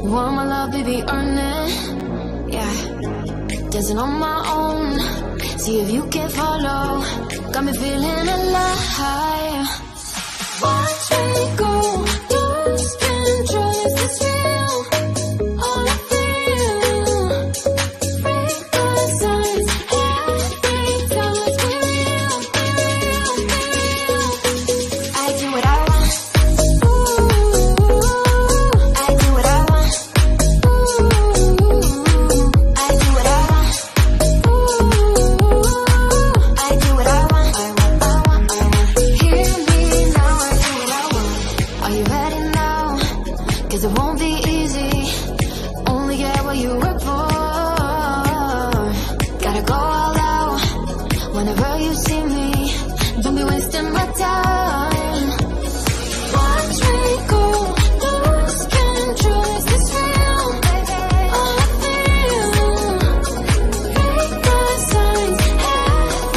Want my love, baby, earn it. Yeah, dancing on my own. See if you can follow. Got me feeling alive. Watch me go, lose control. Is this real? All I feel. Break the signs. Every time let's be real, be real, be real. I do what I want. Cause it won't be easy. Only get what you work for. Gotta go all out whenever you see me. Don't be wasting my time. Watch me go, lose control. Is this real? All I feel. Break the signs.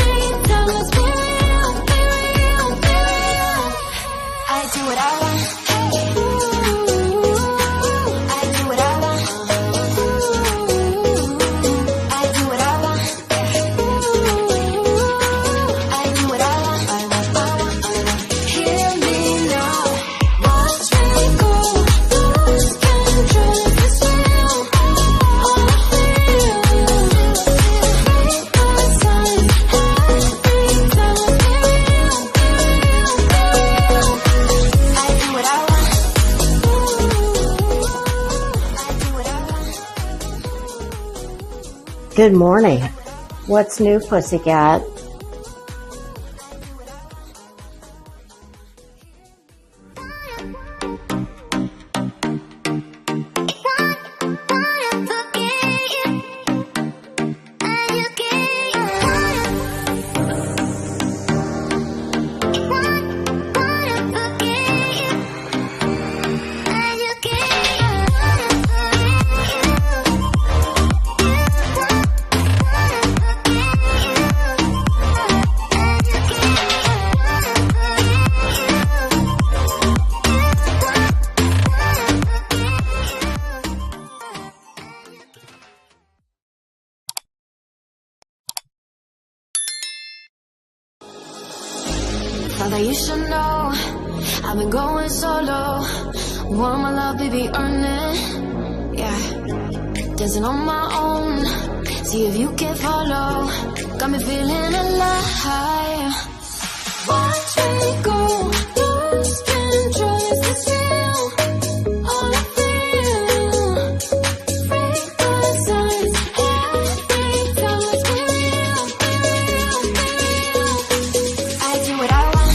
Every time let's be real, be real, be real. I do what I want. Good morning. What's new, pussycat? Thought that you should know I've been going solo. Want my love, baby, earn it. Yeah, dancing on my own. See if you can follow. Got me feeling alive. Watch me go, lose control. Is this real? All I feel. Break the signs. Every time let's be real, be real, be real. I do what I want.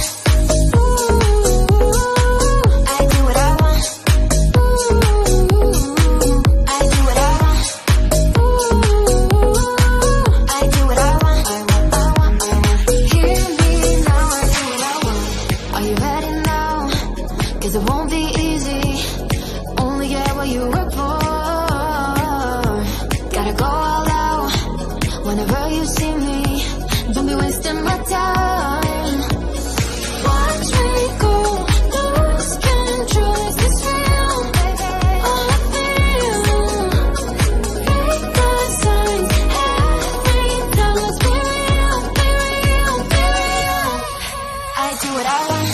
Cause it won't be easy. Only get what you work for. Gotta go all out whenever you see me. Don't be wasting my time. Watch me go, lose control. Is this real? All I feel. Break the signs. Every time let's be real, be real, be real. I do what I want.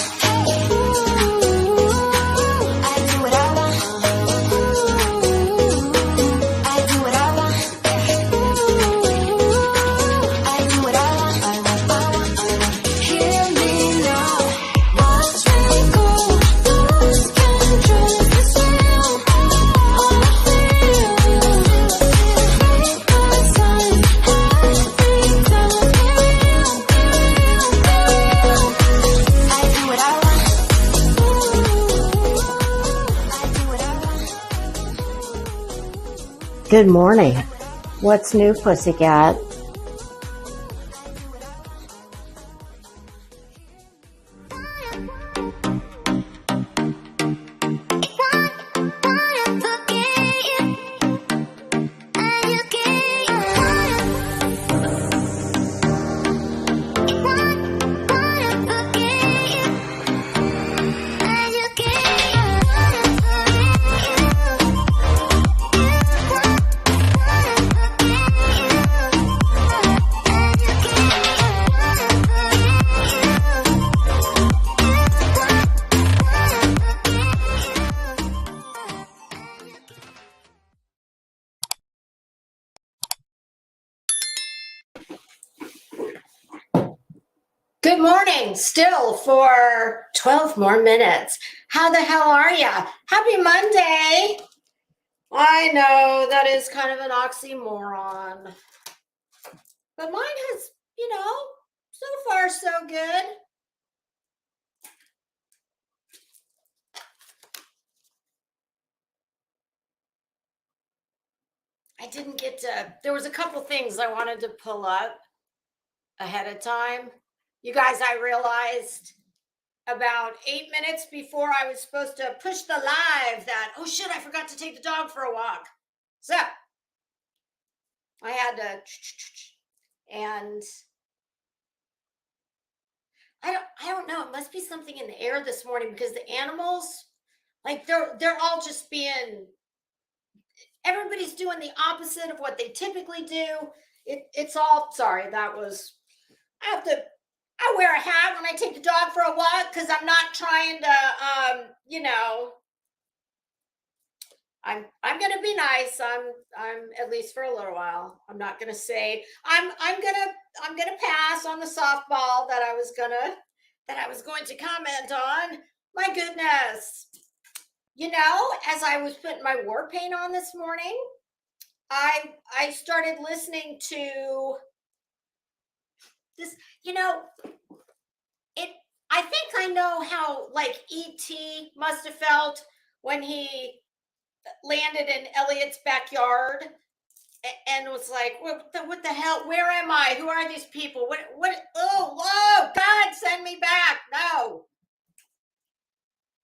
Good morning. What's new, pussycat? Good morning, still for 12 more minutes. How the hell are ya? Happy Monday. I know that is kind of an oxymoron, but mine has, so far so good. I didn't get to, there was a couple things I wanted to pull up ahead of time. You guys, I realized about 8 minutes before I was supposed to push the live that, oh shit, I forgot to take the dog for a walk. So I had to, and I don't know. It must be something in the air this morning because the animals, like they're all just being, everybody's doing the opposite of what they typically do. It's all, sorry, that was, I wear a hat when I take the dog for a walk because I'm not trying to, I'm gonna be nice. I'm at least for a little while. I'm not gonna say I'm gonna pass on the softball that I was going to comment on. My goodness. As I was putting my war paint on this morning, I started listening to this, I think I know how like E.T. must have felt when he landed in Elliot's backyard and was like, what the hell? Where am I? Who are these people? What? Oh, God, send me back. No.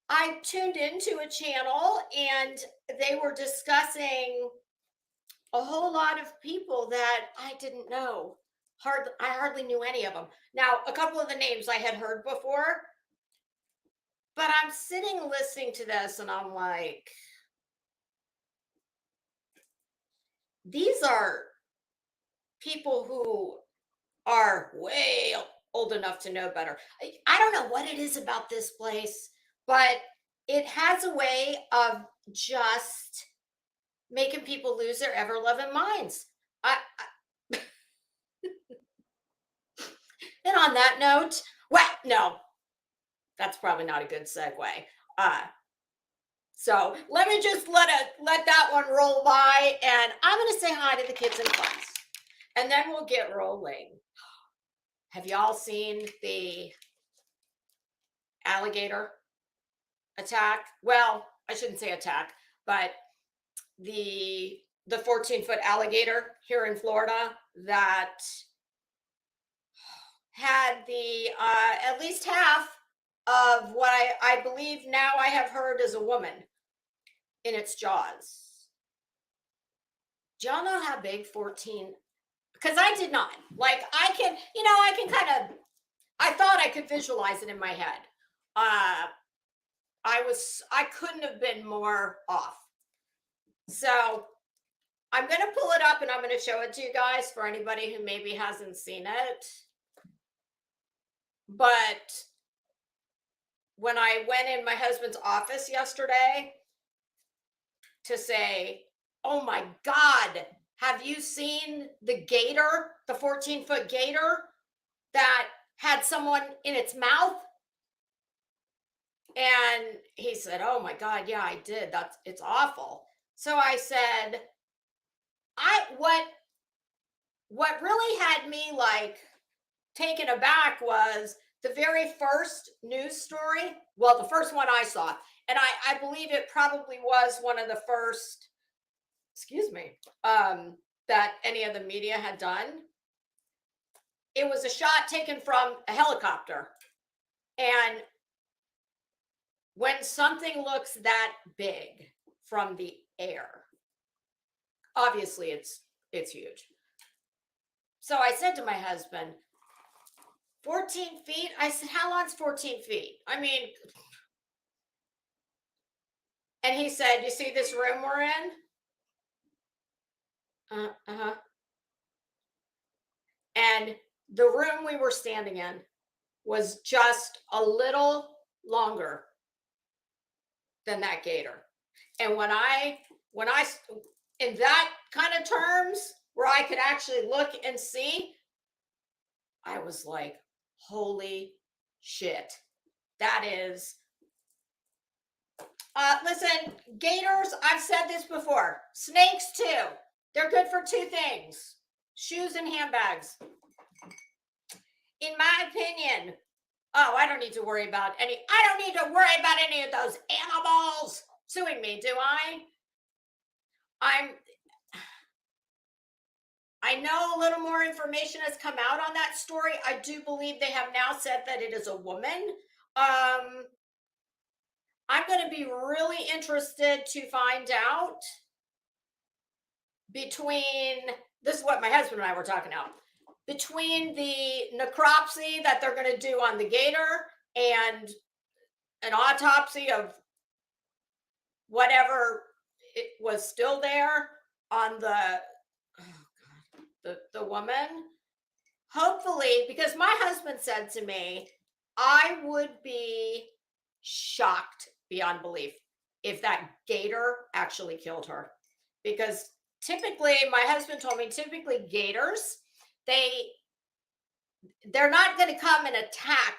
I tuned into a channel and they were discussing a whole lot of people that I didn't know. I hardly knew any of them. Now, a couple of the names I had heard before, but I'm sitting listening to this and I'm like, these are people who are way old enough to know better. I don't know what it is about this place, but it has a way of just making people lose their ever-loving minds. And on that note, well, no, that's probably not a good segue. So let me just let that one roll by, and I'm going to say hi to the kids in class, and then we'll get rolling. Have y'all seen the alligator attack? Well, I shouldn't say attack, but the 14-foot alligator here in Florida that had the at least half of what I believe now I have heard is a woman in its jaws. Do y'all know how big 14? Because I did not. Like I can kind of, I thought I could visualize it in my head. I couldn't have been more off. So I'm going to pull it up and I'm going to show it to you guys for anybody who maybe hasn't seen it. But when I went in my husband's office yesterday to say, oh my God, have you seen the gator, the 14-foot gator that had someone in its mouth? And he said, oh my God, yeah, I did. It's awful. So I said, what really had me like taken aback was the very first news story. Well, the first one I saw, and I believe it probably was one of the first, that any of the media had done. It was a shot taken from a helicopter. And when something looks that big from the air, obviously it's huge. So I said to my husband, 14 feet? I said, how long's 14 feet? I mean, and he said, you see this room we're in? Uh-huh. And the room we were standing in was just a little longer than that gator. And when I in that kind of terms where I could actually look and see, I was like, Holy shit. That is, listen, gators, I've said this before, snakes too. They're good for two things: shoes and handbags. In my opinion, oh, I don't need to worry about any of those animals suing me, do I know a little more information has come out on that story. I do believe they have now said that it is a woman. I'm going to be really interested to find out between, this is what my husband and I were talking about, between the necropsy that they're going to do on the gator and an autopsy of whatever it was still there on the woman. Hopefully, because my husband said to me, I would be shocked beyond belief if that gator actually killed her. Because typically, my husband told me, typically gators, they're not going to come and attack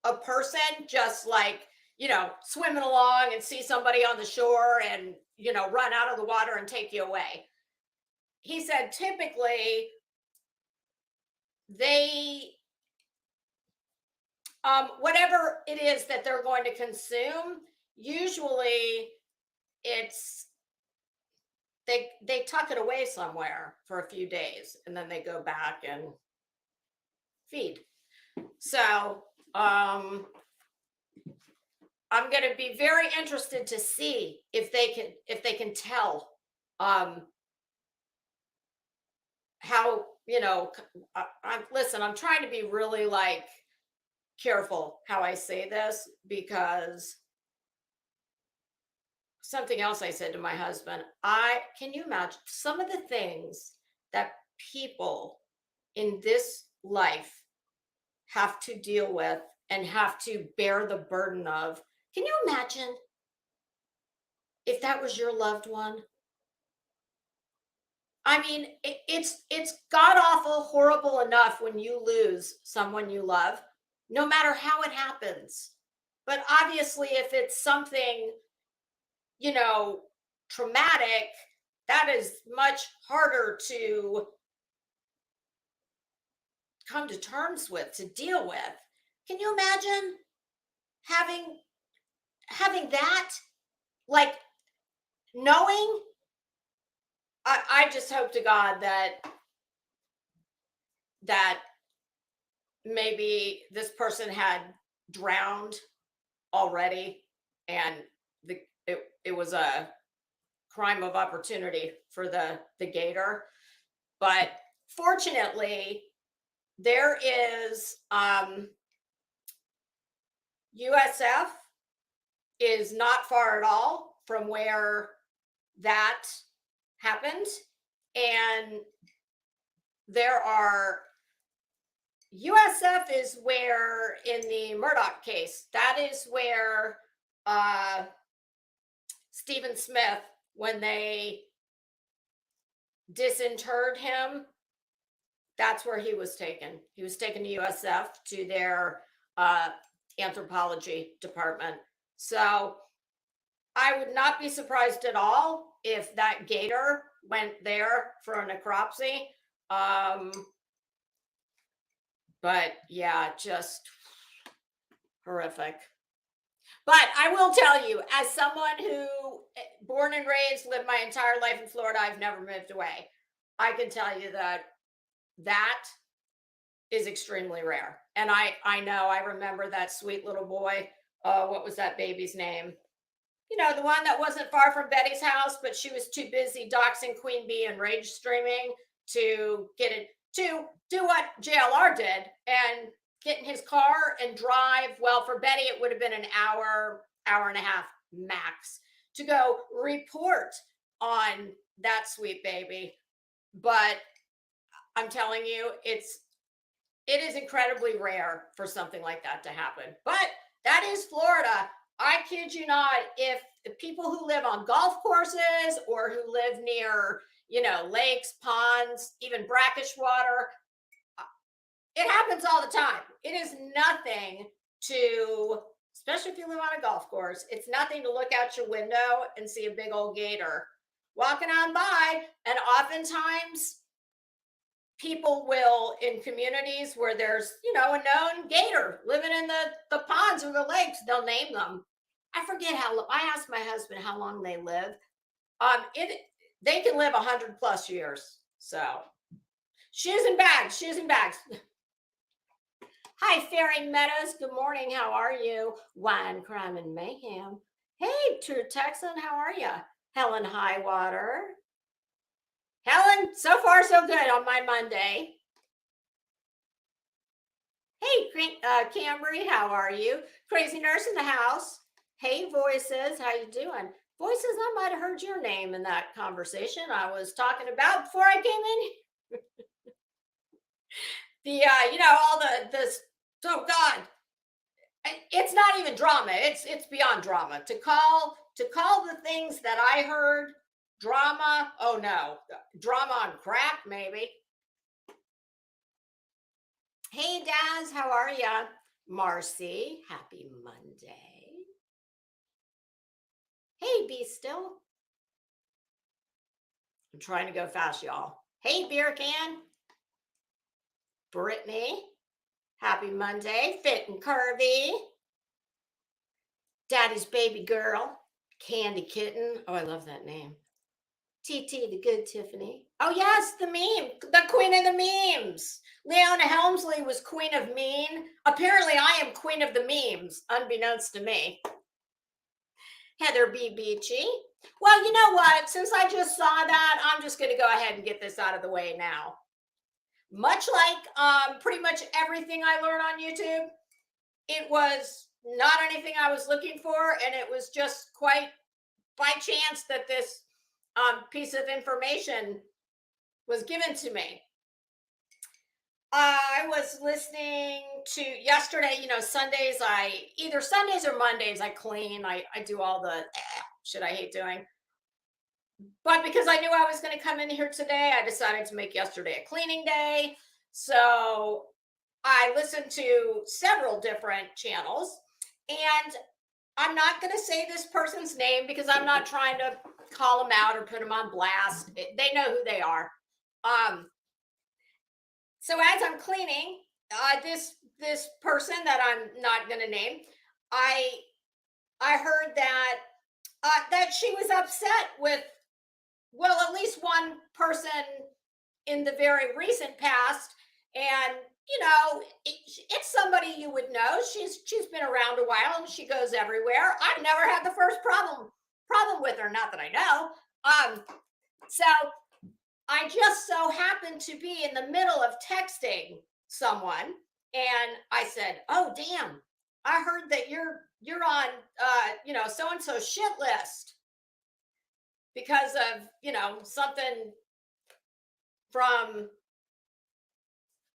a person just like, swimming along and see somebody on the shore and, run out of the water and take you away. He said typically they, whatever it is that they're going to consume, usually it's, they tuck it away somewhere for a few days and then they go back and feed. So I'm going to be very interested to see if they can tell how, I'm trying to be really like careful how I say this, because something else I said to my husband, can you imagine some of the things that people in this life have to deal with and have to bear the burden of? Can you imagine if that was your loved one? I mean, it's god awful horrible enough when you lose someone you love, no matter how it happens. But obviously, if it's something, traumatic, that is much harder to come to terms with, to deal with. Can you imagine having that, like, knowing? I just hope to God that maybe this person had drowned already and it was a crime of opportunity for the gator. But fortunately, there is USF is not far at all from where that happened, and there are USF is where, in the Murdoch case, that is where Stephen Smith, when they disinterred him, that's where he was taken. He was taken to USF, to their anthropology department. So I would not be surprised at all if that gator went there for a necropsy. But yeah, just horrific. But I will tell you, as someone who born and raised, lived my entire life in Florida, I've never moved away. I can tell you that is extremely rare. And I know, I remember that sweet little boy. What was that baby's name? The one that wasn't far from Betty's house, but she was too busy doxing Queen Bee and rage streaming to get it, to do what JLR did and get in his car and drive. Well, for Betty, it would have been an hour and a half max to go report on that sweet baby. But I'm telling you, it is incredibly rare for something like that to happen. But that is Florida. I kid you not, if people who live on golf courses or who live near, lakes, ponds, even brackish water, it happens all the time. It is nothing to, especially if you live on a golf course, it's nothing to look out your window and see a big old gator walking on by. And oftentimes people will, in communities where there's, a known gator living in the ponds or the lakes, they'll name them. I forget I asked my husband how long they live. They can live 100+ years. So shoes and bags. Hi, Fairy Meadows. Good morning. How are you? Wine, crime, and mayhem. Hey, True Texan. How are you? Helen Highwater. Helen, so far so good on my Monday. Hey, Camry. How are you? Crazy Nurse in the house. Hey, Voices. How you doing? Voices, I might have heard your name in that conversation I was talking about before I came in. All this. Oh God, it's not even drama. It's beyond drama. To call the things that I heard drama. Oh no, drama on crack maybe. Hey Daz, how are ya? Marcy, happy Monday. Hey, be still. I'm trying to go fast, y'all. Hey, beer can. Brittany, happy Monday. Fit and curvy. Daddy's baby girl. Candy Kitten. Oh, I love that name. TT, the good Tiffany. Oh, yes, the meme. The queen of the memes. Leona Helmsley was queen of mean. Apparently, I am queen of the memes, unbeknownst to me. Heather B. Beachy. Well, you know what? Since I just saw that, I'm just going to go ahead and get this out of the way now. Much like pretty much everything I learned on YouTube, it was not anything I was looking for, and it was just quite by chance that this piece of information was given to me. I was listening to yesterday, Sundays, either Sundays or Mondays, I clean. I do all the shit I hate doing. But because I knew I was going to come in here today, I decided to make yesterday a cleaning day. So I listened to several different channels, and I'm not going to say this person's name because I'm not trying to call them out or put them on blast. They know who they are. So as I'm cleaning, this person that I'm not going to name, I heard that she was upset with, well, at least one person in the very recent past, and it's somebody you would know. She's been around a while and she goes everywhere. I've never had the first problem with her, not that I know. So I just so happened to be in the middle of texting someone, and I said, "Oh, damn! I heard that you're on so and so shit list because of something from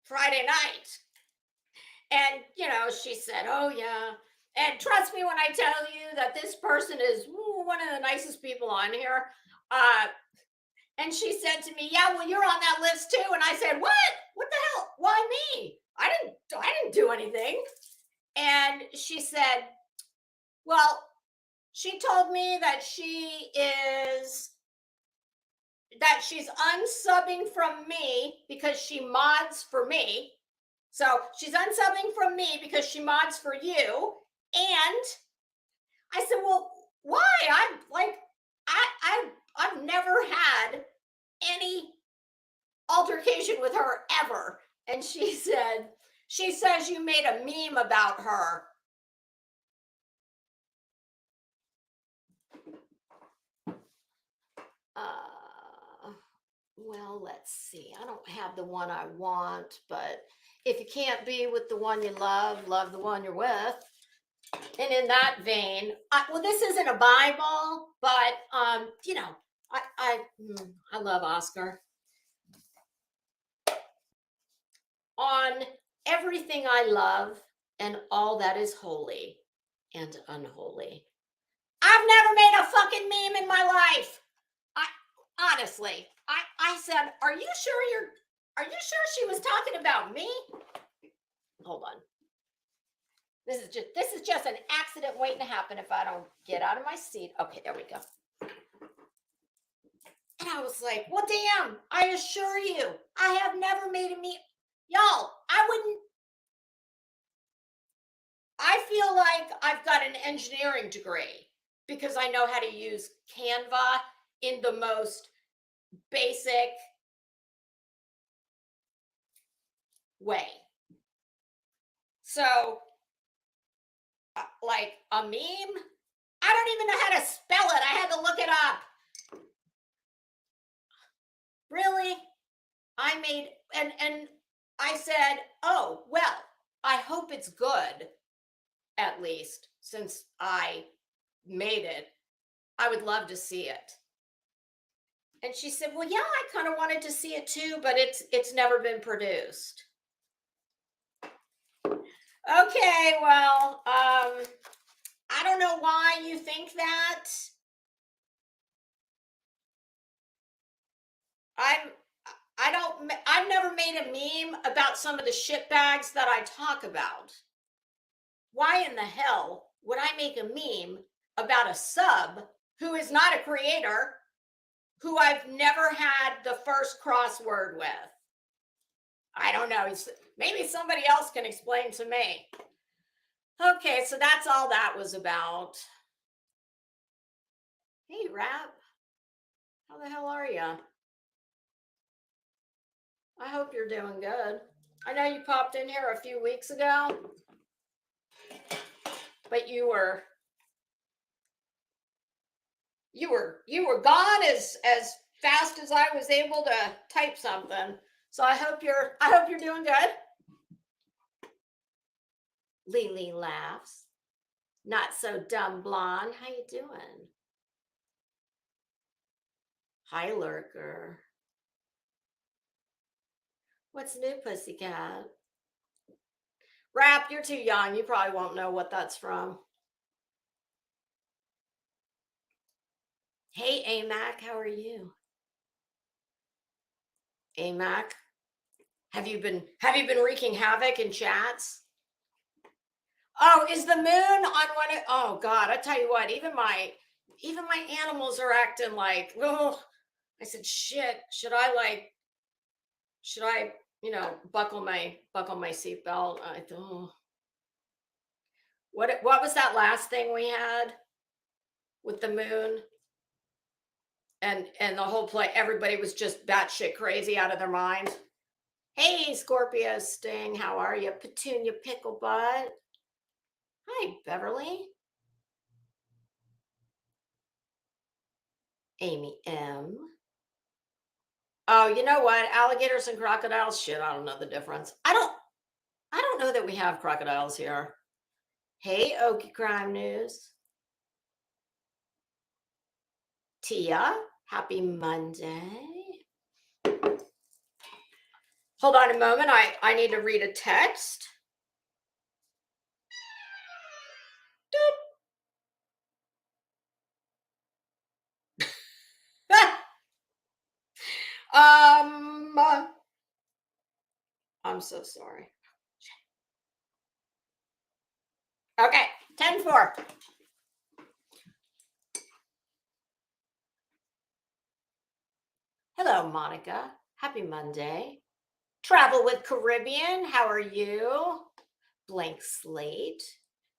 Friday night." And she said, "Oh yeah." And trust me when I tell you that this person is one of the nicest people on here. And she said to me, "Yeah, well, you're on that list too." And I said, "What? What the hell? Why me? I didn't do anything." And she said, "Well, she told me that she's unsubbing from me because she mods for me. So she's unsubbing from me because she mods for you." And I said, "Well, why? I've never had any altercation with her ever." And she says you made a meme about her. Well, let's see. I don't have the one I want, but if you can't be with the one you love the one you're with. And in that vein, well, this isn't a Bible, but I love Oscar. On everything I love and all that is holy and unholy. I've never made a fucking meme in my life. Honestly, I said, are you sure she was talking about me? Hold on. This is just an accident waiting to happen if I don't get out of my seat. Okay, there we go. And I was like, well, damn, I assure you, I have never made a meme. Y'all, I feel like I've got an engineering degree because I know how to use Canva in the most basic way. So, like a meme, I don't even know how to spell it. I had to look it up. Really? I made, and I said, oh, well, I hope it's good, at least, since I made it. I would love to see it. And she said, well, yeah, I kind of wanted to see it too, but it's never been produced. Okay, well, I don't know why you think that. I've never made a meme about some of the shit bags that I talk about. Why in the hell would I make a meme about a sub who is not a creator, who I've never had the first crossword with? I don't know. Maybe somebody else can explain to me. Okay, so that's all that was about. Hey, Rap. How the hell are you? I hope you're doing good. I know you popped in here a few weeks ago, but you were gone as fast as I was able to type something. So I hope you're doing good. Lily laughs. Not so dumb blonde. How you doing? Hi, lurker. What's new, pussycat? Rap, you're too young. You probably won't know what that's from. Hey, AMAC, how are you? AMAC, have you been wreaking havoc in chats? Oh, is the moon on one? Oh God, I tell you what, even my animals are acting like, oh. I said, shit. Should I buckle my seatbelt? I thought, what was that last thing we had with the moon? And the whole play, everybody was just batshit crazy out of their mind. Hey, Scorpio Sting, how are you? Petunia Pickle Butt. Hi, Beverly. Amy M. Oh, you know what? Alligators and crocodiles? Shit, I don't know the difference. I don't know that we have crocodiles here. Hey, Okie Crime News. Tia, happy Monday. Hold on a moment. I need to read a text. I'm so sorry. Okay, 10-4. Hello, Monica. Happy Monday. Travel with Caribbean. How are you? Blank slate.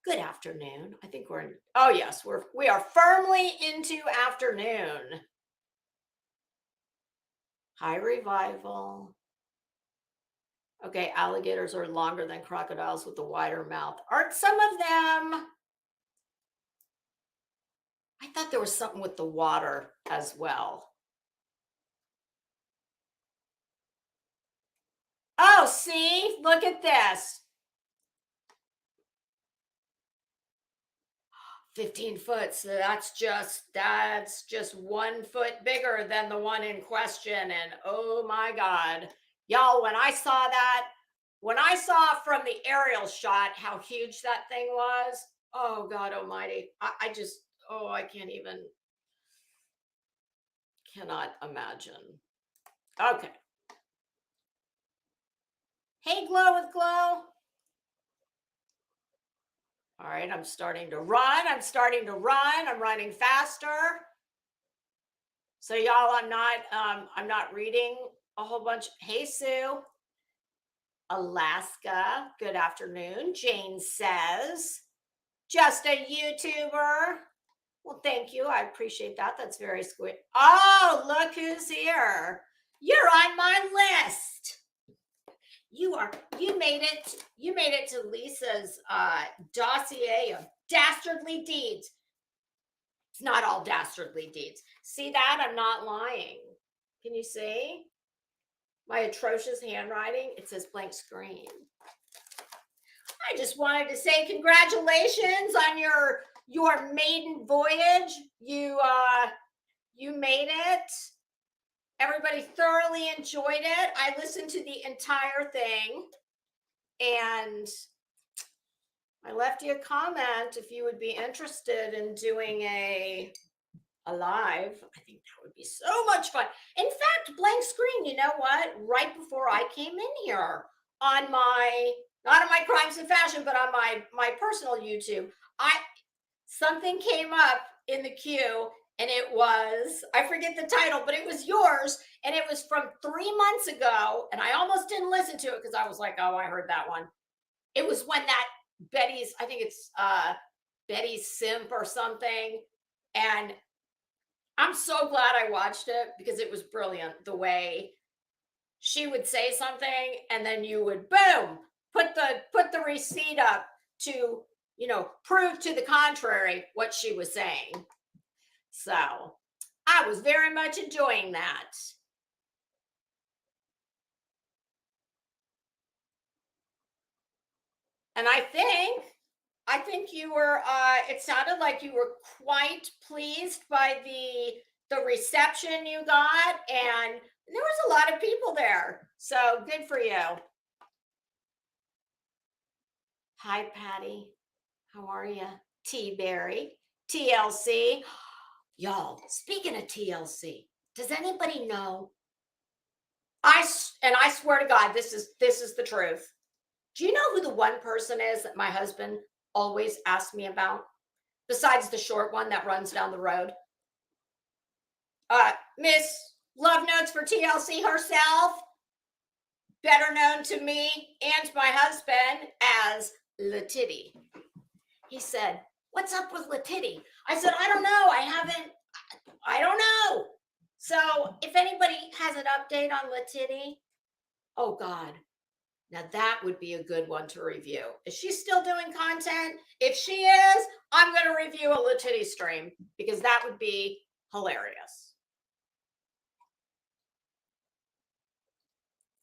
Good afternoon. I think we're in. Oh yes, we are firmly into afternoon. Hi, Revival. Okay, alligators are longer than crocodiles with a wider mouth. Aren't some of them? I thought there was something with the water as well. Oh, see, look at this. 15 foot. So that's just 1 foot bigger than the one in question. And oh my God, y'all, when I saw from the aerial shot how huge that thing was, oh God almighty, I cannot imagine. Okay. Hey, Glow with Glow. All right, I'm starting to run. I'm running faster. So y'all, I'm not reading a whole bunch. Hey Sue, Alaska, good afternoon. Jane says, just a YouTuber. Well, thank you. I appreciate that. That's very sweet. Oh, look who's here. You're on my list. You made it to Lisa's dossier of dastardly deeds. It's not all dastardly deeds. See that? I'm not lying. Can you see my atrocious handwriting? It says blank screen. I just wanted to say congratulations on your maiden voyage. You made it. Everybody thoroughly enjoyed it. I listened to the entire thing, and I left you a comment if you would be interested in doing a live. I think that would be so much fun. In fact, blank screen, you know what? Right before I came in here on my, not on my crimes and fashion, but on my personal YouTube, something came up in the queue, and it was, I forget the title, but it was yours, and it was from 3 months ago, and I almost didn't listen to it because I was like, oh, I heard that one. It was when that Betty's, I think it's Betty's Simp or something, and I'm so glad I watched it because it was brilliant the way she would say something and then you would boom put the receipt up to, prove to the contrary what she was saying. So I was very much enjoying that. And I think you were it sounded like you were quite pleased by the reception you got, and there was a lot of people there. So good for you. Hi Patty. How are you? T Berry, TLC. Y'all, speaking of TLC, does anybody know? I swear to God, this is the truth. Do you know who the one person is that my husband always asks me about? Besides the short one that runs down the road. Miss Love Notes for TLC herself, better known to me and my husband as Latitty. He said, what's up with Latitty? I said, I don't know. I don't know. So if anybody has an update on Latitty, oh God, now that would be a good one to review. Is she still doing content? If she is, I'm going to review a Latitty stream because that would be hilarious.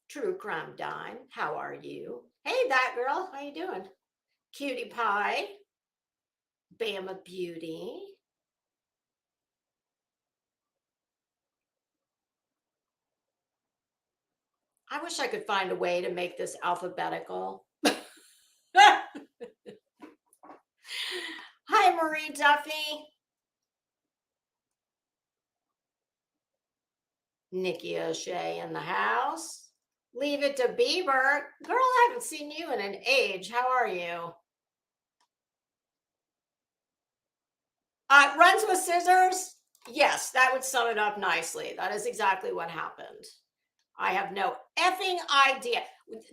True Crime Dime, how are you? Hey, that girl, how you doing? Cutie Pie, Bama Beauty. I wish I could find a way to make this alphabetical. Hi, Marie Duffy. Nikki O'Shea in the house. Leave it to Bieber. Girl, I haven't seen you in an age. How are you? Runs with scissors? Yes, that would sum it up nicely. That is exactly what happened. I have no effing idea.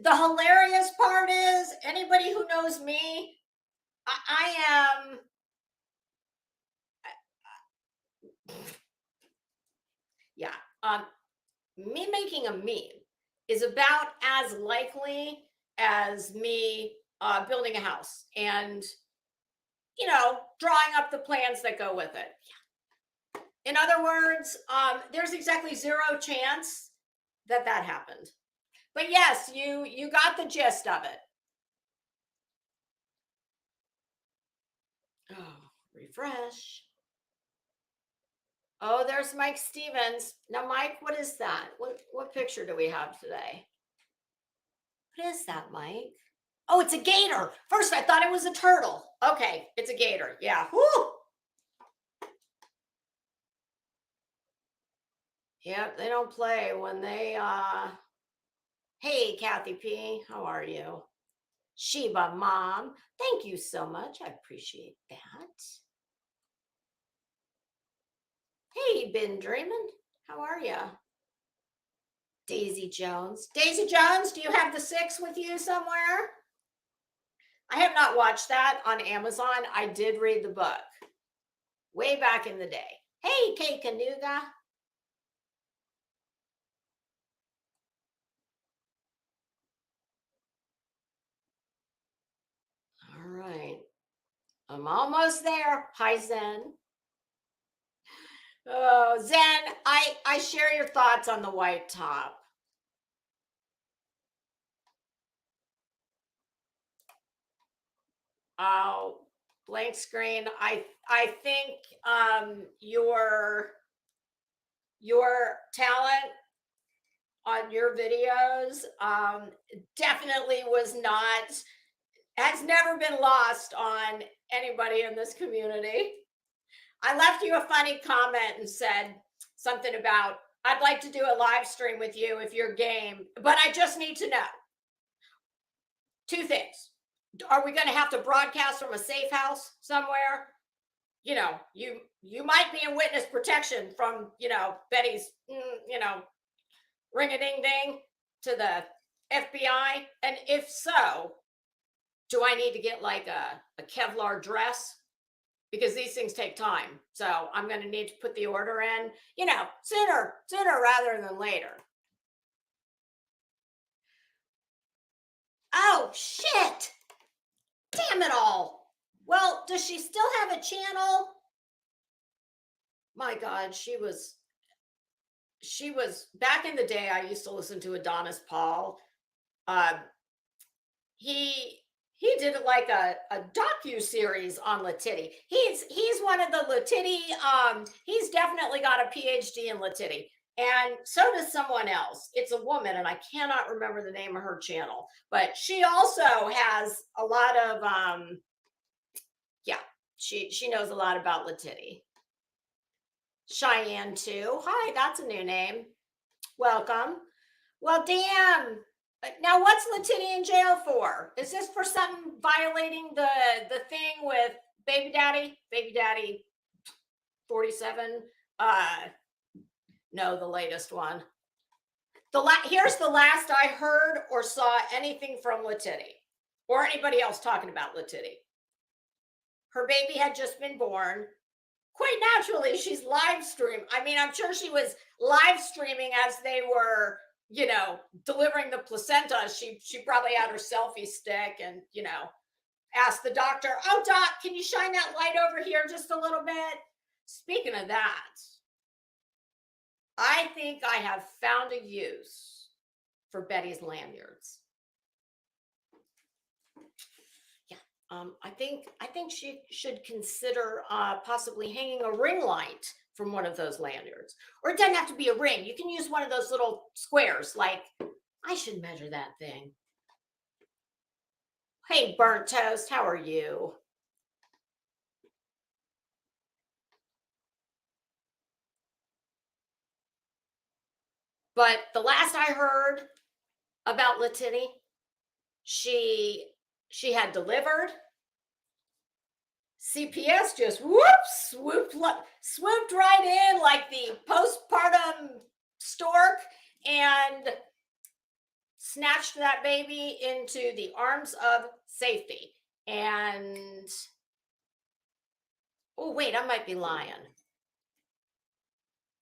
The hilarious part is, anybody who knows me, I am... Yeah. Me making a meme is about as likely as me building a house and, drawing up the plans that go with it. In other words, there's exactly zero chance that happened. But yes, you got the gist of it. Oh, refresh. Oh, there's Mike Stevens. Now, Mike, what is that? What picture do we have today? What is that, Mike? Oh, it's a gator. First, I thought it was a turtle. Okay, it's a gator. Yeah. Whoo! Yep, they don't play when they Hey, Kathy P, how are you? Sheba Mom, thank you so much. I appreciate that. Hey, been dreaming? How are you? Daisy Jones. Daisy Jones, do you have the 6 with you somewhere? I have not watched that on Amazon. I did read the book way back in the day. Hey, Kay Kanuga. All right. I'm almost there. Hi, Zen. Oh, Zen, I share your thoughts on the white top. Oh, blank screen. I think your talent on your videos definitely has never been lost on anybody in this community. I left you a funny comment and said something about, I'd like to do a live stream with you if you're game, but I just need to know 2 things. Are we going to have to broadcast from a safe house somewhere? You know, you might be in witness protection from, Betty's, ring-a-ding-ding to the FBI. And if so, do I need to get like a Kevlar dress? Because these things take time. So I'm going to need to put the order in, sooner rather than later. Oh, shit. Damn it all. Well, does she still have a channel? My God, she was back in the day. I used to listen to Adonis Paul. He did like a docu-series on Latiti. He's one of the Latiti. He's definitely got a PhD in Latiti. And so does someone else. It's a woman, and I cannot remember the name of her channel. But she also has a lot of she knows a lot about Latiti. Cheyenne too. Hi, that's a new name. Welcome. Well, damn. Now, what's Latiti in jail for? Is this for something violating the thing with baby daddy? Baby daddy 47? No, the latest one. Here's the last I heard or saw anything from Latiti or anybody else talking about Latiti. Her baby had just been born. Quite naturally, she's live streaming. I mean, I'm sure she was live streaming as they were, delivering the placenta. She probably had her selfie stick and, asked the doctor, "Oh, doc, can you shine that light over here just a little bit?" Speaking of that, I think I have found a use for Betty's lanyards. I think she should consider possibly hanging a ring light from one of those lanyards. Or it doesn't have to be a ring. You can use one of those little squares. Like, I should measure that thing. Hey, Burnt Toast, how are you? But the last I heard about Latiti, she had delivered. CPS just swooped right in like the postpartum stork and snatched that baby into the arms of safety. And oh, wait, I might be lying.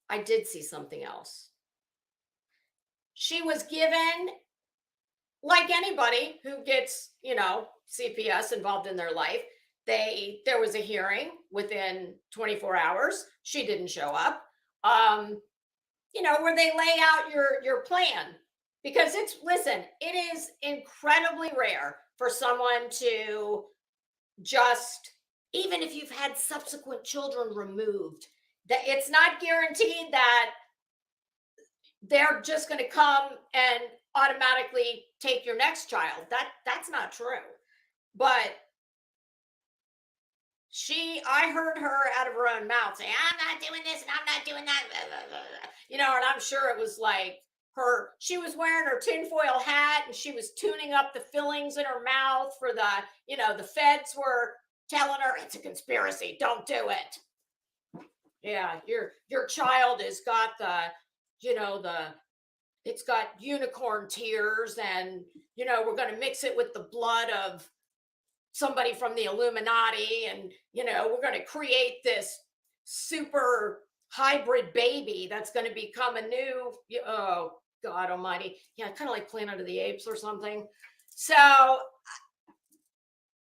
I did see something else. She was given, like anybody who gets, CPS involved in their life, there was a hearing within 24 hours. She didn't show up. Where they lay out your plan. Because it is incredibly rare for someone to just, even if you've had subsequent children removed, that it's not guaranteed that they're just going to come and automatically take your next child. That's not true. But I heard her out of her own mouth say, "I'm not doing this and I'm not doing that." And I'm sure it was like she was wearing her tinfoil hat and she was tuning up the fillings in her mouth for the feds were telling her it's a conspiracy, don't do it. Yeah, your child has got it's got unicorn tears, and we're going to mix it with the blood of somebody from the Illuminati, and we're going to create this super hybrid baby that's going to become a new, oh God almighty, yeah, kind of like Planet of the Apes or something. So,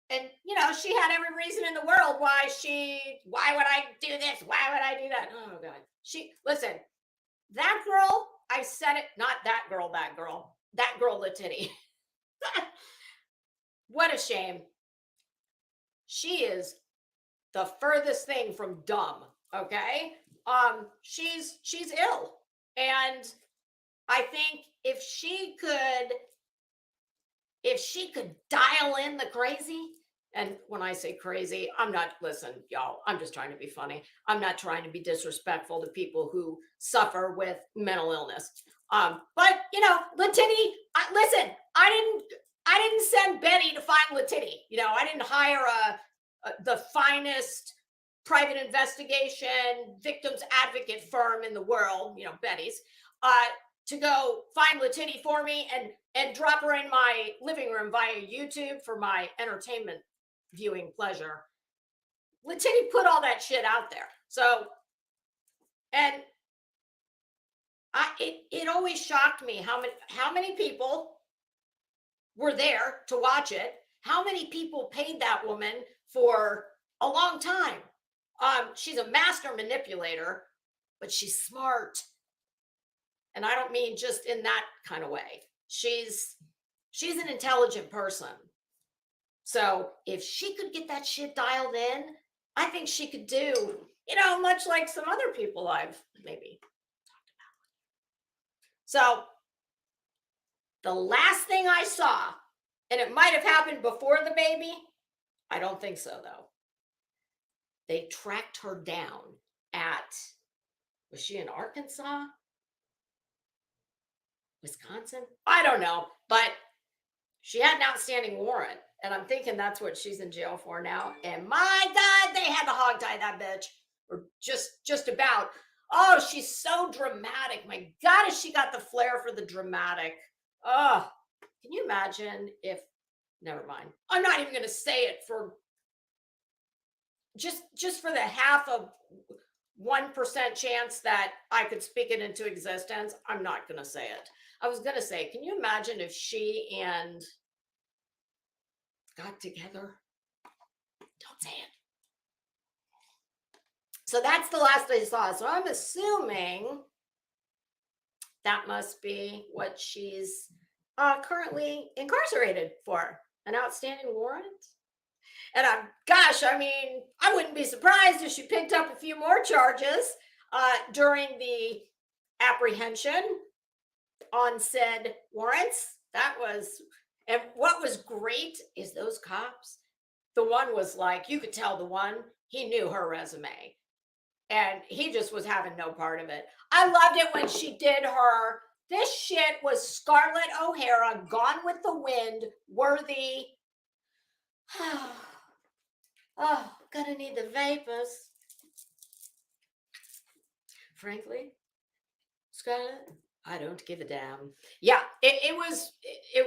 and she had every reason in the world why would I do this, why would I do that? Oh God, listen, that girl, I said it, not that girl, the titty. What a shame. She is the furthest thing from dumb. Okay. She's ill. And I think if she could dial in the crazy, and when I say crazy, listen, y'all, I'm just trying to be funny. I'm not trying to be disrespectful to people who suffer with mental illness. But Latitty, listen, I didn't send Betty to find Latitty. I didn't hire the finest private investigation victims advocate firm in the world, Betty's, to go find Latitty for me and drop her in my living room via YouTube for my entertainment viewing pleasure. Latitty put all that shit out there. So, and it always shocked me how many people were there to watch it. How many people paid that woman for a long time? She's a master manipulator, but she's smart. And I don't mean just in that kind of way. She's an intelligent person. So if she could get that shit dialed in, I think she could do, much like some other people I've maybe talked about. So the last thing I saw, and it might have happened before the baby, I don't think so though. They tracked her down was she in Arkansas? Wisconsin? I don't know, but she had an outstanding warrant, and I'm thinking that's what she's in jail for now. And my God, they had to hogtie that bitch, or just about. Oh, she's so dramatic. My God, has she got the flair for the dramatic? Oh, can you imagine if? Never mind. I'm not even going to say it for just for the half of 1% chance that I could speak it into existence. I'm not going to say it. I was going to say, can you imagine if she and got together? Don't say it. So that's the last I saw. So I'm assuming that must be what she's currently incarcerated for, an outstanding warrant. And I wouldn't be surprised if she picked up a few more charges during the apprehension on said warrants. And what was great is those cops, the one was like, you could tell the one, he knew her resume. And he just was having no part of it. I loved it when she did this shit was Scarlett O'Hara, Gone with the Wind, worthy. Oh, gonna need the vapors. Frankly, Scarlett, I don't give a damn. Yeah, it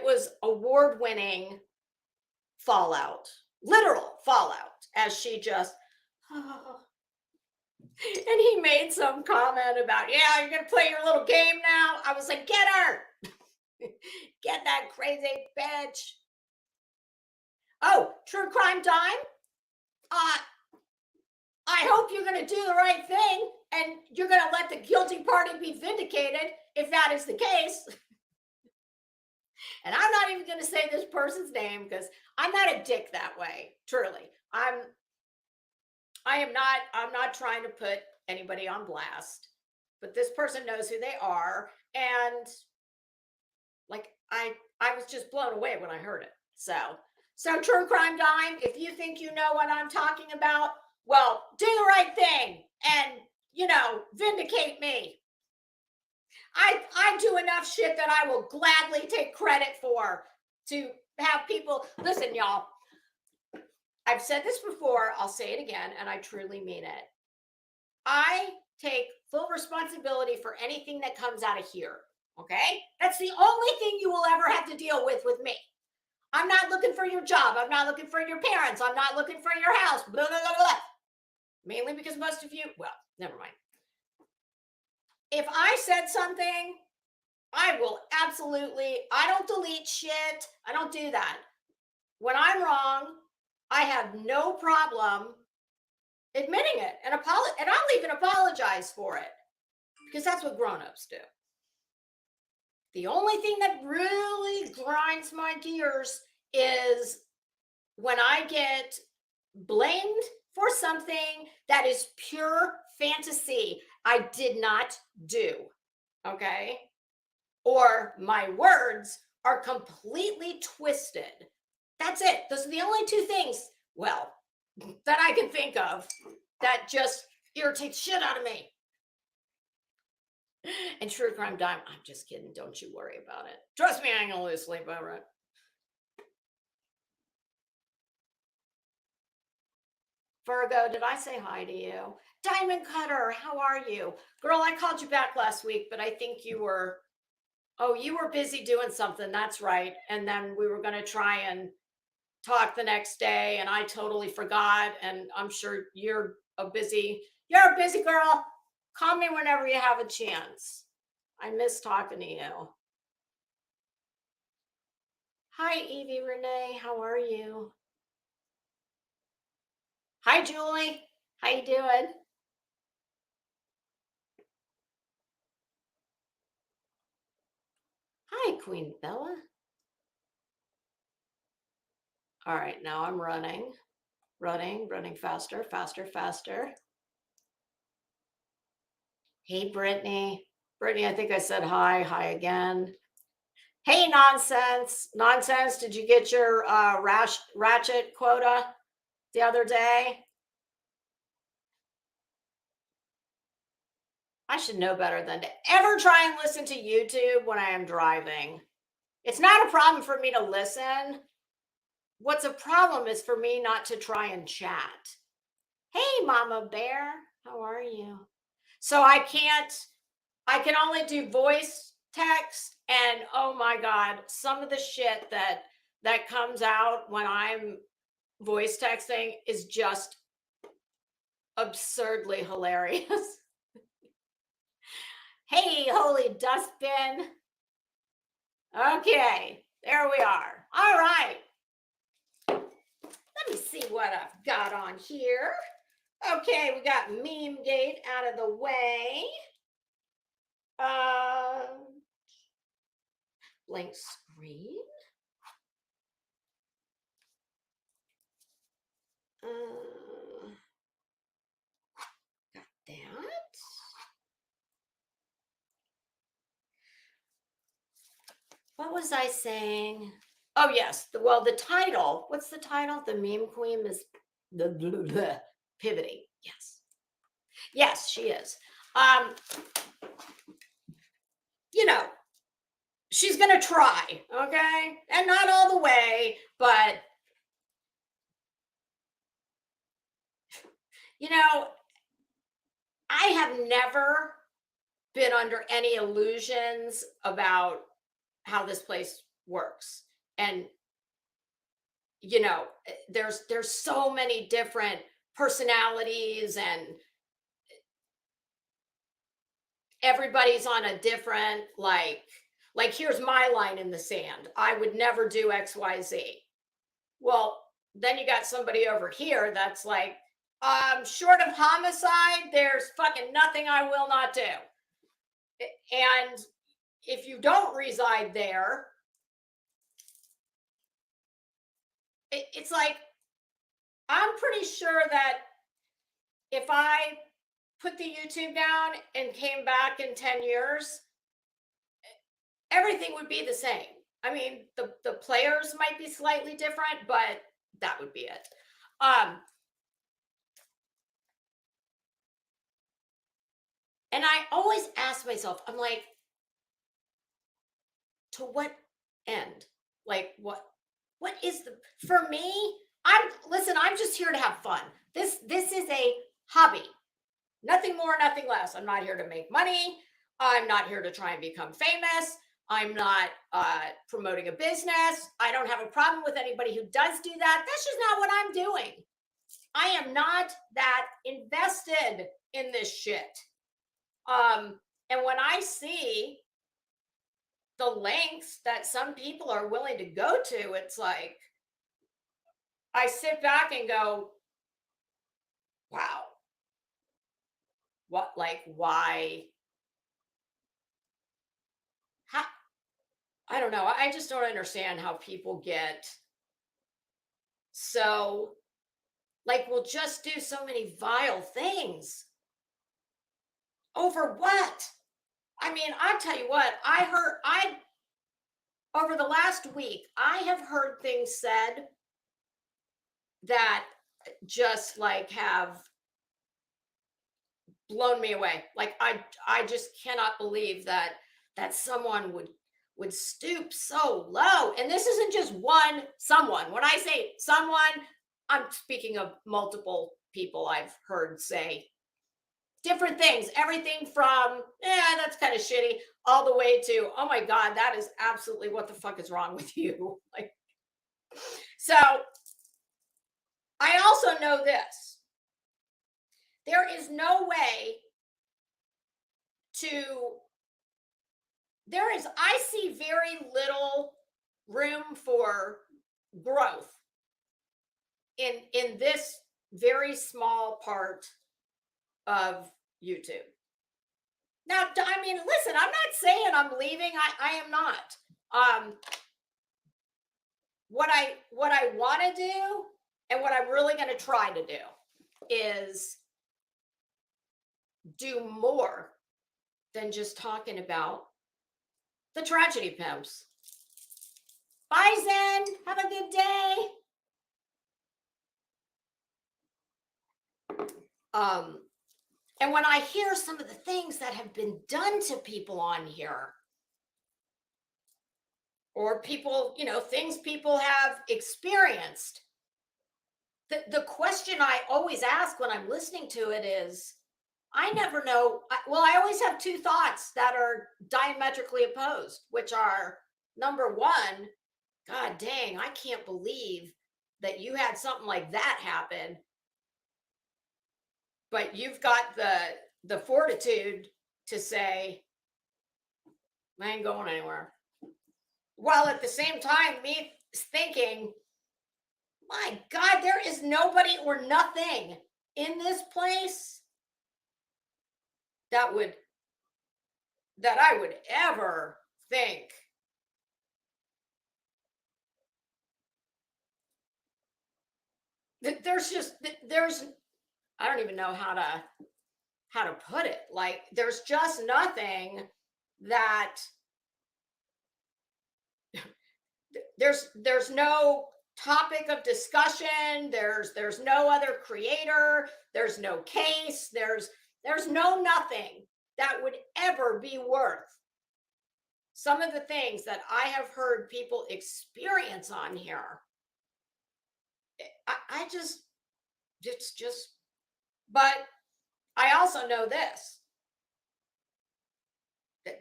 was award-winning fallout, literal fallout, as she just. And he made some comment about, yeah, you're gonna play your little game now. I was like, get her, get that crazy bitch. Oh, True Crime Time. I hope you're going to do the right thing and you're going to let the guilty party be vindicated if that is the case. And I'm not even going to say this person's name because I'm not a dick that way. Truly. I'm not trying to put anybody on blast, but this person knows who they are. And I was just blown away when I heard it. So True Crime Time, if you think you know what I'm talking about, well, do the right thing and, vindicate me. I do enough shit that I will gladly take credit for to have people listen, y'all. I've said this before, I'll say it again, and I truly mean it. I take full responsibility for anything that comes out of here. Okay? That's the only thing you will ever have to deal with me. I'm not looking for your job. I'm not looking for your parents. I'm not looking for your house. Blah, blah, blah, blah. Mainly because most of you, well, never mind. If I said something, I will absolutely, I don't delete shit. I don't do that. When I'm wrong, I have no problem admitting it and I'll even apologize for it because that's what grown-ups do. The only thing that really grinds my gears is when I get blamed for something that is pure fantasy I did not do, okay? Or my words are completely twisted. That's it. Those are the only two things, well, that I can think of that just irritates shit out of me. And true crime dime, I'm just kidding. Don't you worry about it. Trust me, I ain't gonna lose sleep over it. Virgo, did I say hi to you? Diamond Cutter, how are you? Girl, I called you back last week, but I think you were busy doing something. That's right. And then we were going to try and talk the next day, and I totally forgot. And I'm sure you're a busy girl. Call me whenever you have a chance. I miss talking to you. Hi, Evie Renee. How are you? Hi, Julie. How you doing? Hi, Queen Bella. All right, now I'm running faster, faster, faster. Hey, Brittany. Brittany, I think I said hi again. Hey, Nonsense. Did you get your ratchet quota the other day? I should know better than to ever try and listen to YouTube when I am driving. It's not a problem for me to listen. What's a problem is for me not to try and chat. Hey, Mama Bear, how are you? So I can only do voice text, and oh my God, some of the shit that comes out when I'm voice texting is just absurdly hilarious. Hey, holy dustbin. Okay, there we are. All right. Let me see what I've got on here. Okay, we got Meme Gate out of the way. Blank screen. Got that. What was I saying? Oh, yes. The title. What's the title? The Meme Queen is the pivoting. Yes. Yes, she is. She's going to try, okay? And not all the way, but I have never been under any illusions about how this place works. And there's so many different personalities, and everybody's on a different like here's my line in the sand. I would never do XYZ. Well, then you got somebody over here that's like, short of homicide, there's fucking nothing I will not do. And if you don't reside there, it's like, I'm pretty sure that if I put the YouTube down and came back in 10 years, everything would be the same. I mean, the players might be slightly different, but that would be it. And I always ask myself, I'm like, to what end? Like what is the for me? I'm just here to have fun. This is a hobby. Nothing more, nothing less. I'm not here to make money. I'm not here to try and become famous. I'm not promoting a business. I don't have a problem with anybody who does do that. That's just not what I'm doing. I am not that invested in this shit. And when I see the lengths that some people are willing to go to, it's like I sit back and go, wow, what, like, why? How, I don't know. I just don't understand how people get so, like, we'll just do so many vile things. Over what? I mean, I tell you what, over the last week, I have heard things said that just like have blown me away. Like I just cannot believe that someone would stoop so low. And this isn't just one someone. When I say someone, I'm speaking of multiple people I've heard say different things. Everything from, that's kind of shitty, all the way to, oh my God, that is absolutely what the fuck is wrong with you. Like, so I also know this. There is no way I see very little room for growth in this very small part of YouTube. Now, I mean, listen, I'm not saying I'm leaving. I am not. What I want to do and what I'm really going to try to do is do more than just talking about the tragedy pimps. Bye, Zen. Have a good day. And when I hear some of the things that have been done to people on here, or people, things people have experienced, the question I always ask when I'm listening to it is, I never know. I always have two thoughts that are diametrically opposed, which are, number one, God dang, I can't believe that you had something like that happen, but you've got the fortitude to say, I ain't going anywhere. While at the same time, me thinking, my God, there is nobody or nothing in this place that I would ever think that there's I don't even know how to put it. Like, there's just nothing that there's no topic of discussion, there's no other creator, there's no case, there's no nothing that would ever be worth some of the things that I have heard people experience on here. It's just, but I also know this.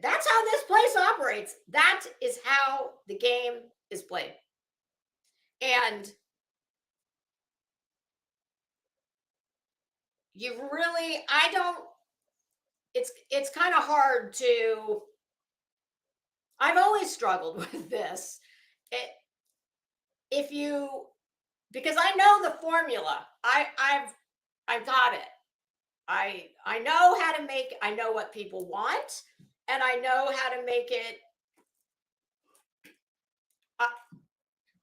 That's how this place operates. That is how the game is played. And you really, it's kind of hard to, I've always struggled with this. Because I know the formula. I've got it. I know how to make, I know what people want, and I know how to make it.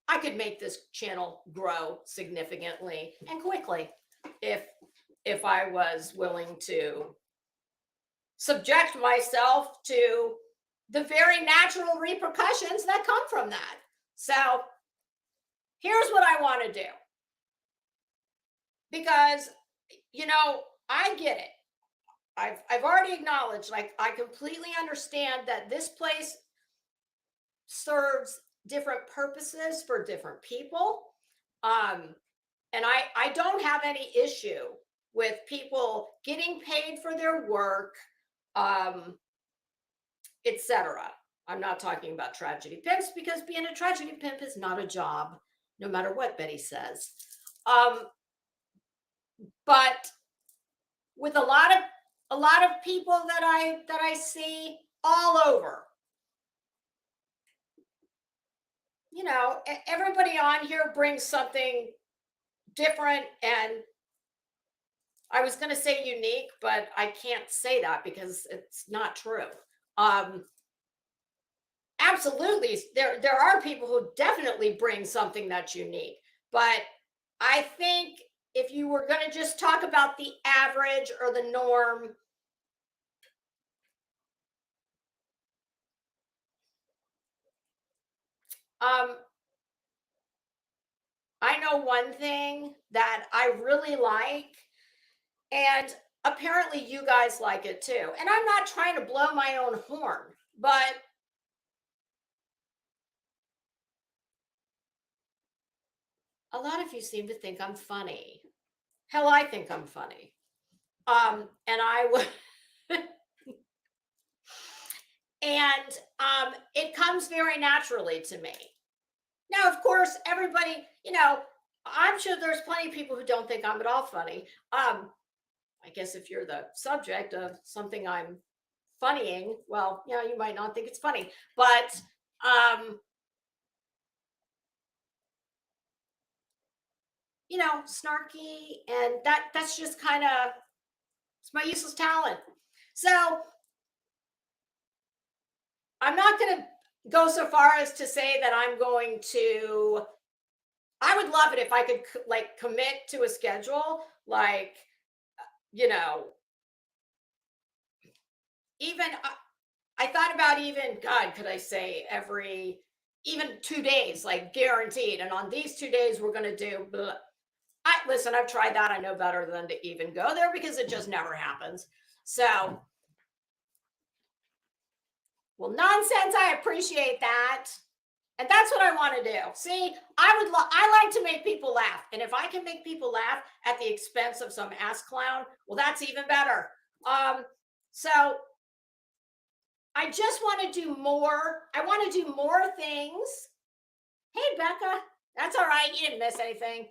I could make this channel grow significantly and quickly if I was willing to subject myself to the very natural repercussions that come from that. So here's what I want to do. Because, I get it. I've already acknowledged, like, I completely understand that this place serves different purposes for different people. And I don't have any issue with people getting paid for their work, etc. I'm not talking about tragedy pimps because being a tragedy pimp is not a job, no matter what Betty says. But with a lot of people that I see all over, everybody on here brings something different, and I was going to say unique, but I can't say that because it's not true. Absolutely, there are people who definitely bring something that's unique, but I think if you were going to just talk about the average or the norm, I know one thing that I really like, and apparently you guys like it too. And I'm not trying to blow my own horn, but a lot of you seem to think I'm funny. Hell, I think I'm funny. And I would and it comes very naturally to me. Now, of course, everybody, I'm sure there's plenty of people who don't think I'm at all funny. I guess if you're the subject of something I'm funnying, well, you might not think it's funny, but snarky, and that's just kind of, it's my useless talent. So I'm not going to go so far as to say that I would love it if I could like commit to a schedule, like, even I thought about, even, God, could I say even 2 days, like guaranteed. And on these 2 days, we're going to do, blah. Listen, I've tried that. I know better than to even go there because it just never happens. So, well, nonsense. I appreciate that. And that's what I want to do. See, I like to make people laugh. And if I can make people laugh at the expense of some ass clown, well, that's even better. So I just want to do more. I want to do more things. Hey, Becca, that's all right. You didn't miss anything.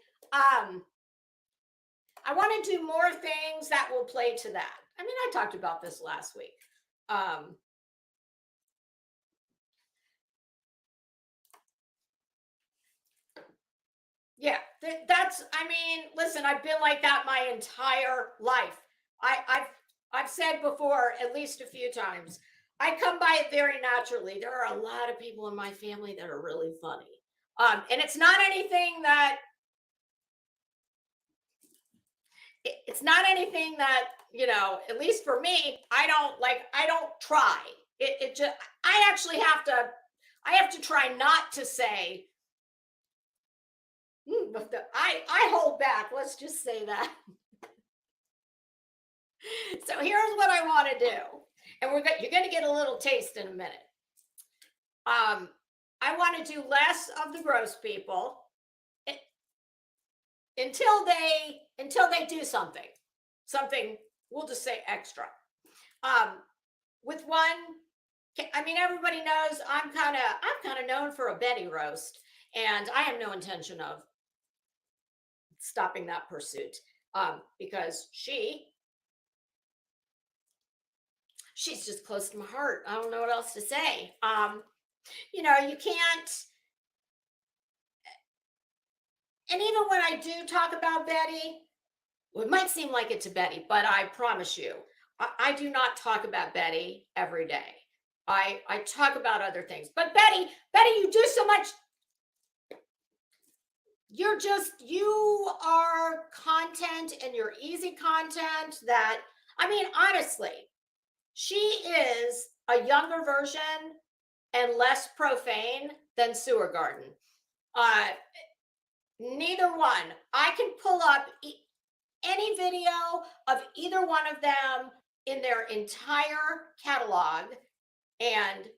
I want to do more things that will play to that. I mean, I talked about this last week. Yeah, I mean, listen, I've been like that my entire life. I've said before, at least a few times, I come by it very naturally. There are a lot of people in my family that are really funny. And it's not anything that it's not anything that, at least for me, I don't try. It just, I actually have to try not to say, but I hold back. Let's just say that. So here's what I want to do. And you're going to get a little taste in a minute. I want to do less of the gross people until they do something, we'll just say extra. With one, I mean, everybody knows I'm kind of known for a Betty roast, and I have no intention of stopping that pursuit, because she's just close to my heart. I don't know what else to say. You can't. And even when I do talk about Betty, well, it might seem like it to Betty, but I promise you, I do not talk about Betty every day. I talk about other things. But Betty, you do so much. You are content, and you're easy content that, I mean, honestly, she is a younger version and less profane than Sewer Garden. Neither one. I can pull up any video of either one of them in their entire catalog and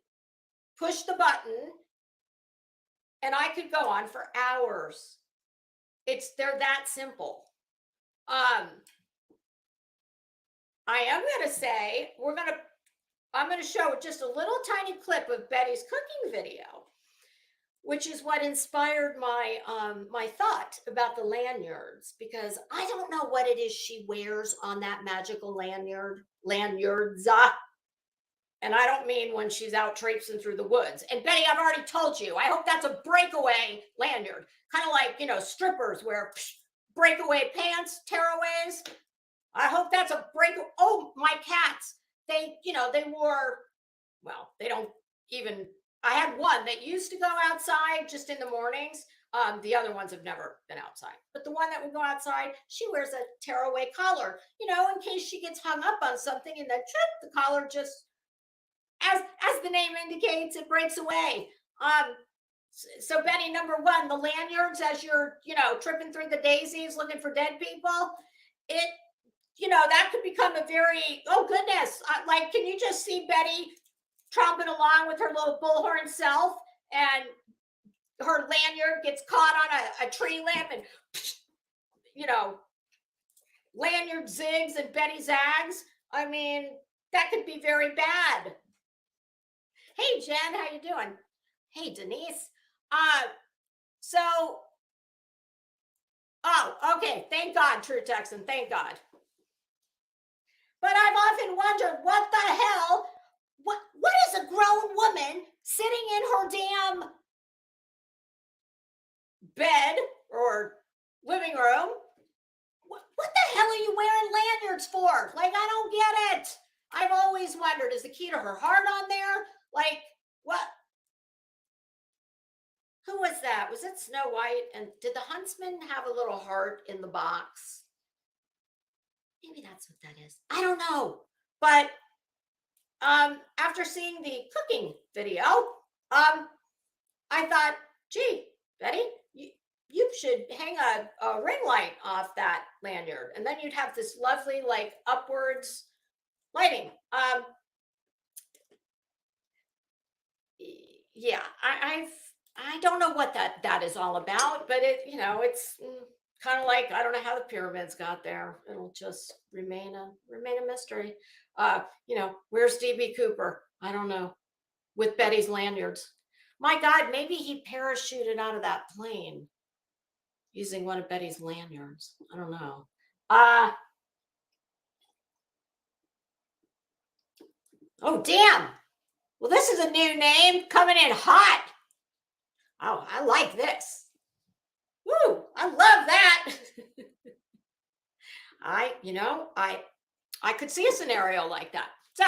push the button, And I could go on for hours. They're that simple. I am going to say I'm going to show just a little tiny clip of Betty's cooking video, which is what inspired my my thought about the lanyards, because I don't know what it is she wears on that magical lanyards. And I don't mean when she's out traipsing through the woods. And Betty, I've already told you, I hope that's a breakaway lanyard, kind of like, you know, strippers wear breakaway pants, tearaways. I hope that's a Oh, my cats, they wore, well, they don't even, I had one that used to go outside just in the mornings. The other ones have never been outside, but the one that would go outside, she wears a tearaway collar, you know, in case she gets hung up on something, and then the collar just, as the name indicates, it breaks away. So Betty, number one, the lanyards, as you're, you know, tripping through the daisies looking for dead people, it, you know, that could become a very, oh goodness, like, can you just see Betty tromping along with her little bullhorn self, and her lanyard gets caught on a tree limb, and, you know, lanyard zigs and Betty zags. I mean, that could be very bad. Hey, Jen, how you doing? Hey, Denise. Okay. Thank God, True Texan. Thank God. But I've often wondered, what the hell? What is a grown woman sitting in her damn bed or living room? What the hell are you wearing lanyards for? Like, I don't get it. I've always wondered, is the key to her heart on there? Like, what? Who was that? Was it Snow White? And did the huntsman have a little heart in the box? Maybe that's what that is. I don't know. But after seeing the cooking video, I thought, gee, Betty, you should hang a ring light off that lanyard, and then you'd have this lovely, like, upwards lighting. Yeah, I don't know what that is all about, but it, you know, it's kind of like, I don't know how the pyramids got there. It'll just remain a mystery. You know, where's DB Cooper? I don't know. With Betty's lanyards. My God, maybe he parachuted out of that plane using one of Betty's lanyards. I don't know. Oh, damn. Well, this is a new name coming in hot. Oh, I like this. Woo, I love that. I could see a scenario like that. So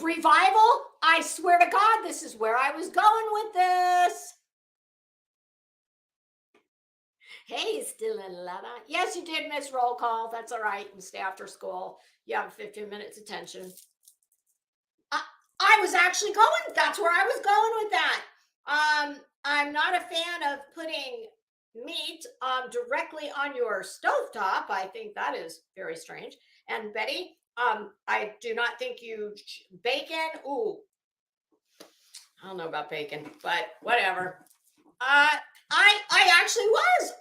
revival, I swear to God, this is where I was going with this. Hey, still in love. Yes, you did miss roll call. That's all right. And stay after school. You have 15 minutes attention. I was actually going, that's where I was going with that. I'm not a fan of putting meat directly on your stovetop. I think that is very strange. And Betty, I do not think you bacon. Ooh, I don't know about bacon, but whatever. I actually was.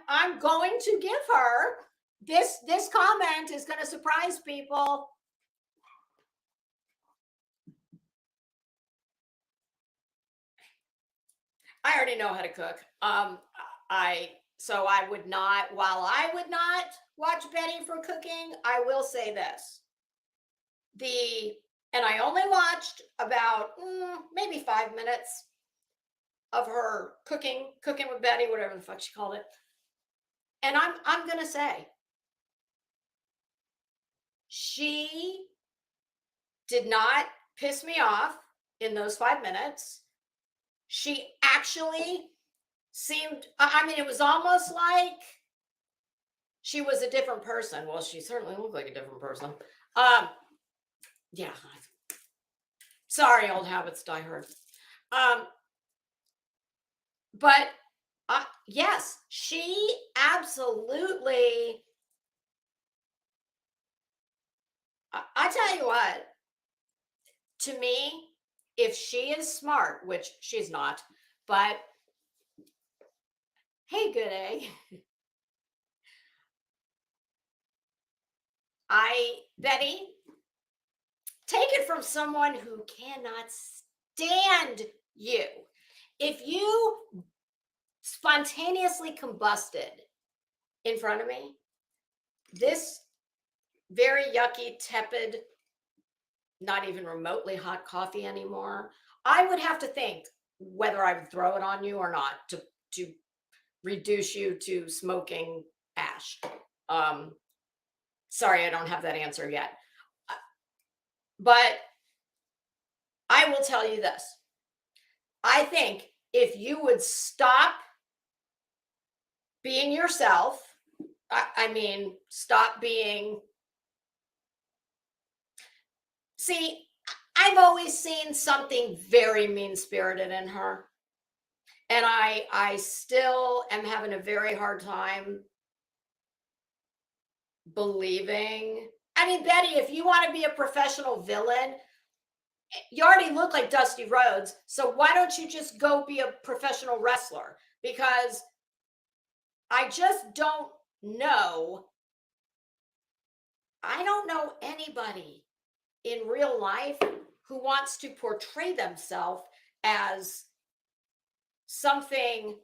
I'm going to give her this comment is going to surprise people. I already know how to cook. So I would not, while I would not watch Betty for cooking, I will say this. And I only watched about maybe 5 minutes of her cooking with Betty, whatever the fuck she called it. And I'm going to say, she did not piss me off in those 5 minutes. She actually seemed, I mean, it was almost like she was a different person. Well, she certainly looked like a different person. Yeah. Sorry, old habits die hard. But yes, she absolutely, I tell you what, to me, if she is smart, which she's not, but hey, good egg. Betty, take it from someone who cannot stand you. If you spontaneously combusted in front of me, this very yucky, tepid, not even remotely hot coffee anymore, I would have to think whether I would throw it on you or not to reduce you to smoking ash. Sorry, I don't have that answer yet. But I will tell you this. I think if you would stop being yourself, I mean, stop being. See, I've always seen something very mean-spirited in her. And I still am having a very hard time believing. I mean, Betty, if you want to be a professional villain, you already look like Dusty Rhodes. So why don't you just go be a professional wrestler? Because I just don't know. I don't know anybody in real life who wants to portray themselves as something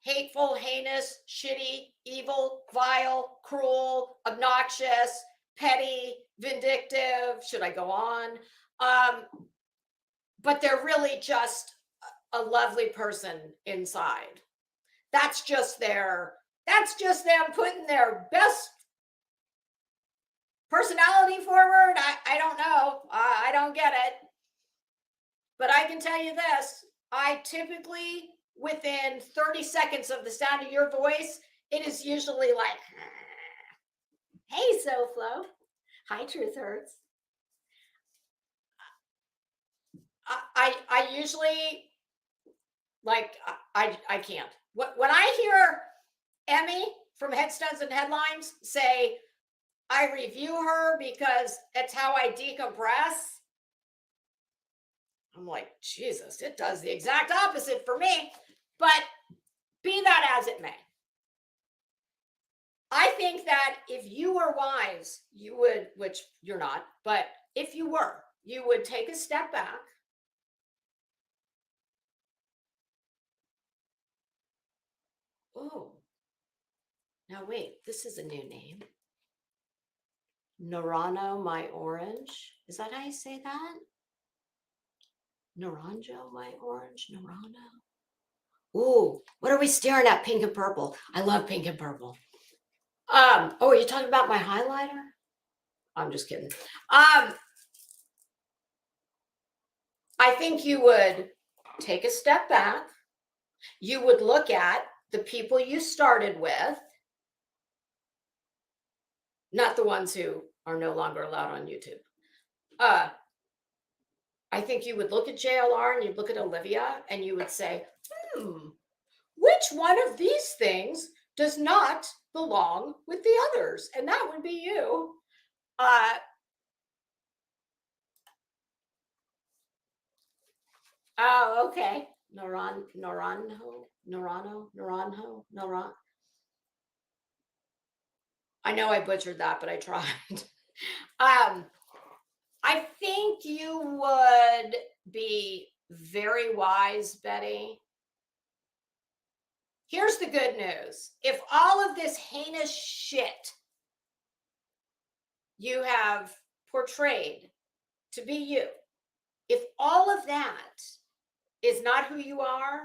hateful, heinous, shitty, evil, vile, cruel, obnoxious, petty, vindictive. Should I go on? But they're really just a lovely person inside. That's just them putting their best personality forward. I don't know. I don't get it. But I can tell you this. I typically, within 30 seconds of the sound of your voice, it is usually like, hey, SoFlo. Hi, Truth Hurts. I usually, like, I can't. When I hear Emmy from Headstones and Headlines say, I review her because it's how I decompress, I'm like, Jesus, it does the exact opposite for me. But be that as it may, I think that if you were wise, you would, which you're not, but if you were, you would take a step back. Oh, now wait, this is a new name. Naranjo, my orange. Is that how you say that? Naranjo, my orange, Naranjo. Ooh, what are we staring at? Pink and purple. I love pink and purple. Oh, are you talking about my highlighter? I'm just kidding. I think you would take a step back. You would look at the people you started with, not the ones who are no longer allowed on YouTube. I think you would look at JLR and you'd look at Olivia and you would say, which one of these things does not belong with the others? And that would be you. Oh, okay. Naranjo. I know I butchered that, but I tried. I think you would be very wise, Betty. Here's the good news. If all of this heinous shit you have portrayed to be you, if all of that is not who you are,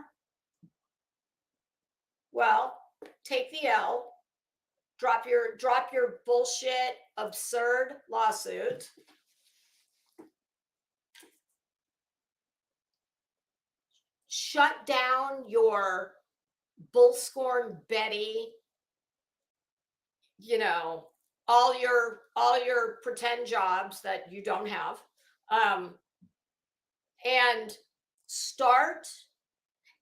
well, take the L, drop your bullshit, absurd lawsuit. Shut down your bull scorn Betty, all your pretend jobs that you don't have, and start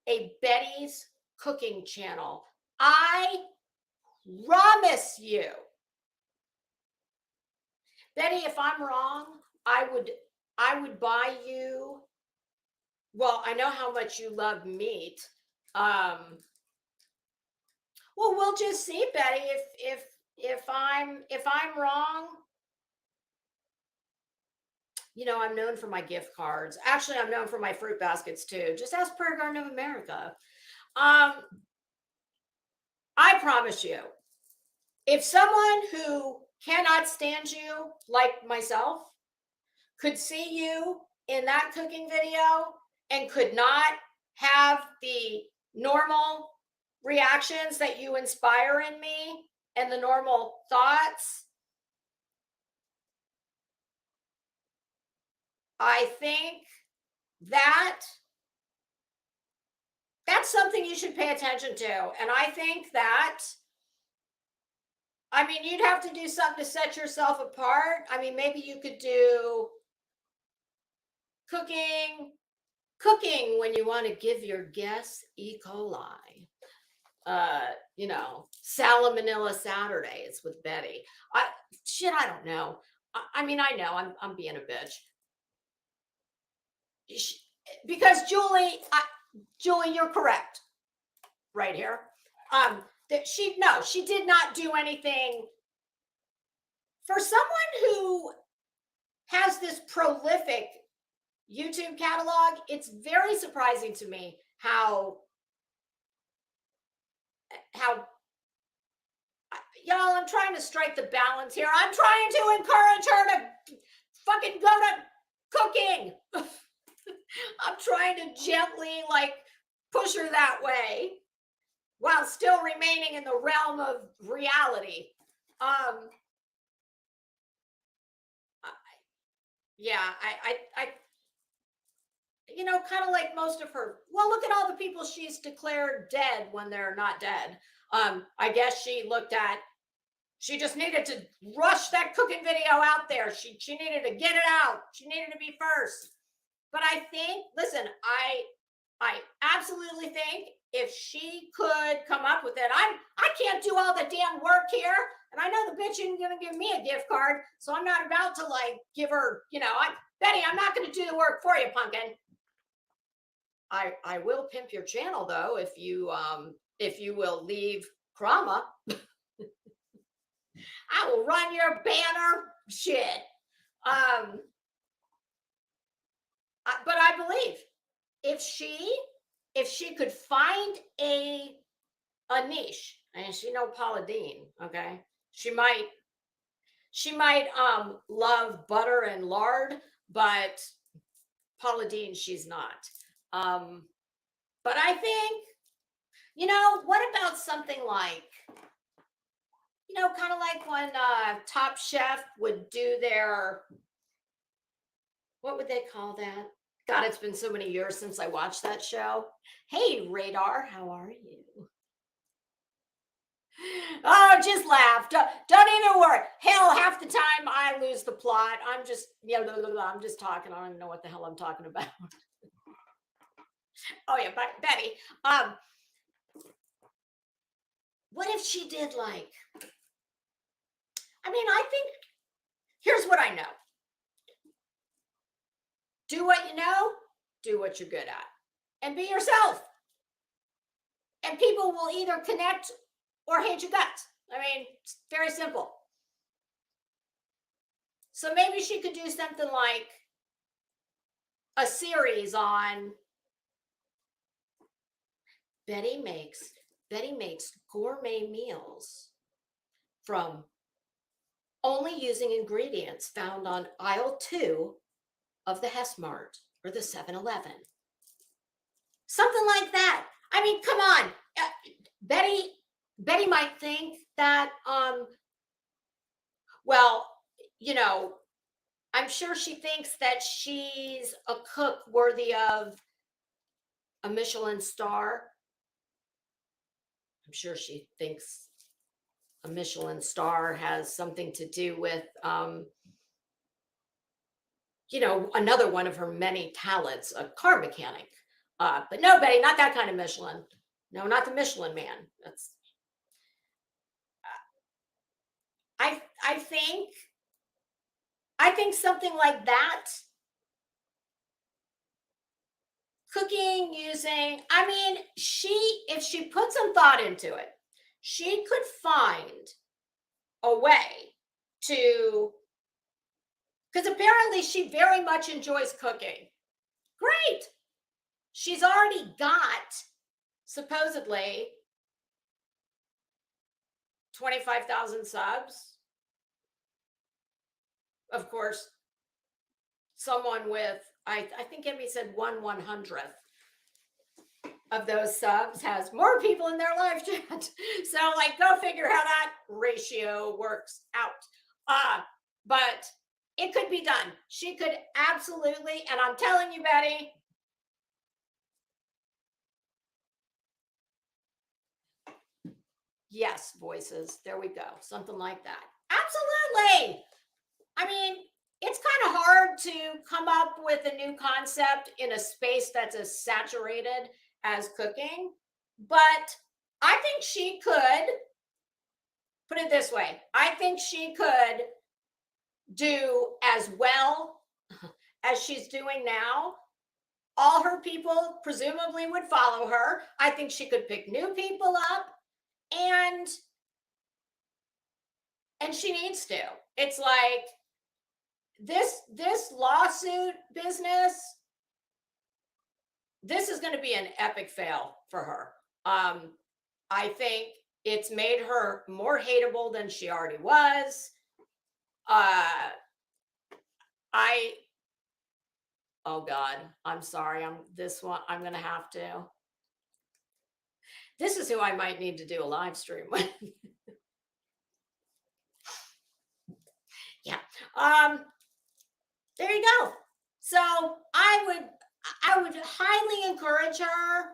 a Betty's cooking channel. I promise you, Betty, if I'm wrong, I would buy you. Well, I know how much you love meat. Well, we'll just see, Betty. If I'm wrong, I'm known for my gift cards. Actually, I'm known for my fruit baskets too. Just ask Prayer Garden of America. I promise you, if someone who cannot stand you, like myself, could see you in that cooking video and could not have the normal reactions that you inspire in me and the normal thoughts, I think that that's something you should pay attention to. And I think that, I mean, you'd have to do something to set yourself apart. I mean, maybe you could do cooking when you want to give your guests E. coli. Salmonella Saturdays with Betty. I don't know. I mean, I know I'm being a bitch. Because Julie, you're correct right here. That she did not do anything. For someone who has this prolific YouTube catalog, it's very surprising to me how y'all, I'm trying to strike the balance here. I'm trying to encourage her to fucking go to cooking. I'm trying to gently push her that way while still remaining in the realm of reality. I kind of like most of her. Well, look at all the people she's declared dead when they're not dead. I guess she just needed to rush that cooking video out there. She needed to get it out. She needed to be first. But I think, listen, I absolutely think if she could come up with it, I can't do all the damn work here. And I know the bitch isn't going to give me a gift card. So I'm not about to give her, Betty, I'm not going to do the work for you, pumpkin. I will pimp your channel though, if you will leave Krama. I will run your banner shit. But I believe if she could find a niche, and she know Paula Deen, okay, she might love butter and lard, but Paula Deen, she's not. But I think, what about something like, kind of like when Top Chef would do their, what would they call that? God, it's been so many years since I watched that show. Hey, Radar, how are you? Oh, just laugh. Don't even worry. Hell, half the time I lose the plot. I'm just, I'm just talking. I don't even know what the hell I'm talking about. Oh yeah, but Betty. What if she did I think here's what I know. Do what you know, do what you're good at, and be yourself. And people will either connect or hate your guts. I mean, it's very simple. So maybe she could do something like a series on Betty makes gourmet meals from only using ingredients found on aisle 2 of the Hess Mart or the 7-Eleven. Something like that. I mean, come on. Betty might think that, I'm sure she thinks that she's a cook worthy of a Michelin star. I'm sure she thinks a Michelin star has something to do with, another one of her many talents, a car mechanic. But no, Betty, not that kind of Michelin. No, not the Michelin man. That's. I think think something like that, cooking using, I mean, if she put some thought into it, she could find a way to, because apparently she very much enjoys cooking. Great. She's already got supposedly 25,000 subs. Of course, someone with, I think Emmy said 1/100th of those subs has more people in their live chat. So like, go figure how that ratio works out. But it could be done. She could absolutely, and I'm telling you, Betty, yes, voices. There we go. Something like that. Absolutely. I mean, it's kind of hard to come up with a new concept in a space that's as saturated as cooking, but I think she could, put it this way, I think she could do as well as she's doing now. All her people presumably would follow her. I think she could pick new people up, and she needs to. It's like this lawsuit business, this is going to be an epic fail for her. I think it's made her more hateable than she already was. Oh God, I'm sorry. I'm going to have to. This is who I might need to do a live stream with. Yeah. There you go. So I would highly encourage her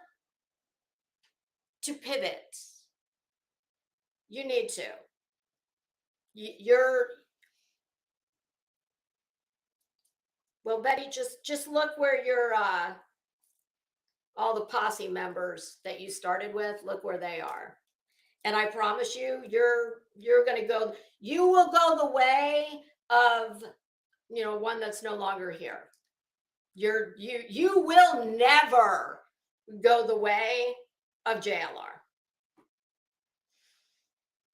to pivot. You need to. Well, Betty, just look where your all the posse members that you started with, look where they are. And I promise you, you're going to go, you will go the way of, one that's no longer here. You will never go the way of JLR.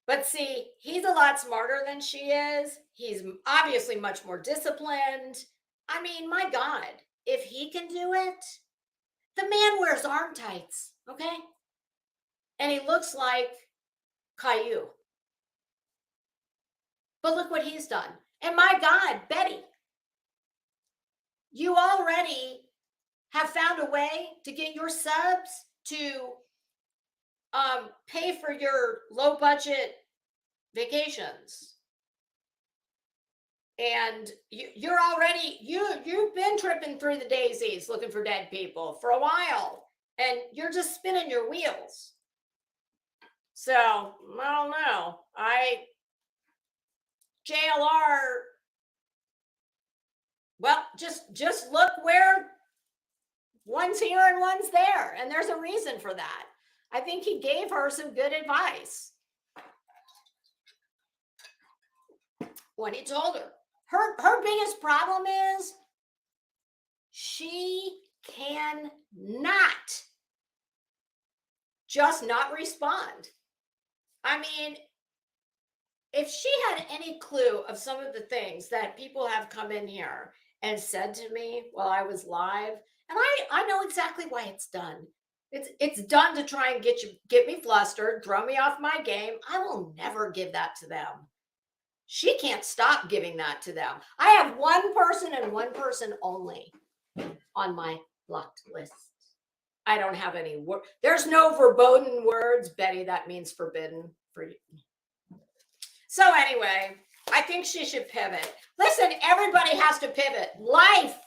But see, he's a lot smarter than she is. He's obviously much more disciplined. I mean, my God, if he can do it, the man wears arm tights, okay? And he looks like Caillou. But look what he's done. And my God, Betty, you already have found a way to get your subs to pay for your low budget vacations. And you're already, you've been tripping through the daisies looking for dead people for a while, and you're just spinning your wheels. So I don't know. JLR, well, just look where one's here and one's there, and there's a reason for that. I think he gave her some good advice when he told her. Her biggest problem is she cannot just not respond. I mean, if she had any clue of some of the things that people have come in here and said to me while I was live, and I know exactly why it's done. It's done to try and get me flustered, throw me off my game. I will never give that to them. She can't stop giving that to them. I have one person and one person only on my blocked list. I don't have any word. There's no verboten words, Betty. That means forbidden for you. So anyway, I think she should pivot. Listen, everybody has to pivot. Life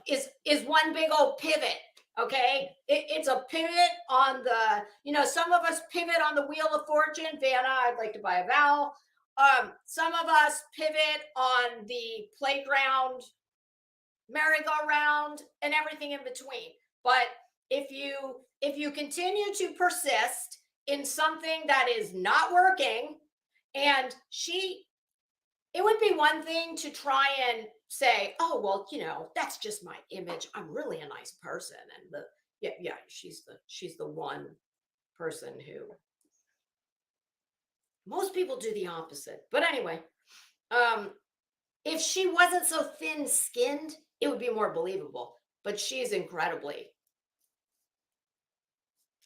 is one big old pivot. Okay, it's a pivot on the, some of us pivot on the wheel of fortune. Vanna, I'd like to buy a vowel. Some of us pivot on the playground, merry-go-round, and everything in between. But if you continue to persist in something that is not working, and she it would be one thing to try and say, oh, well, that's just my image. I'm really a nice person. And she's the one person who most people do the opposite. But anyway, if she wasn't so thin skinned, it would be more believable. But she's incredibly,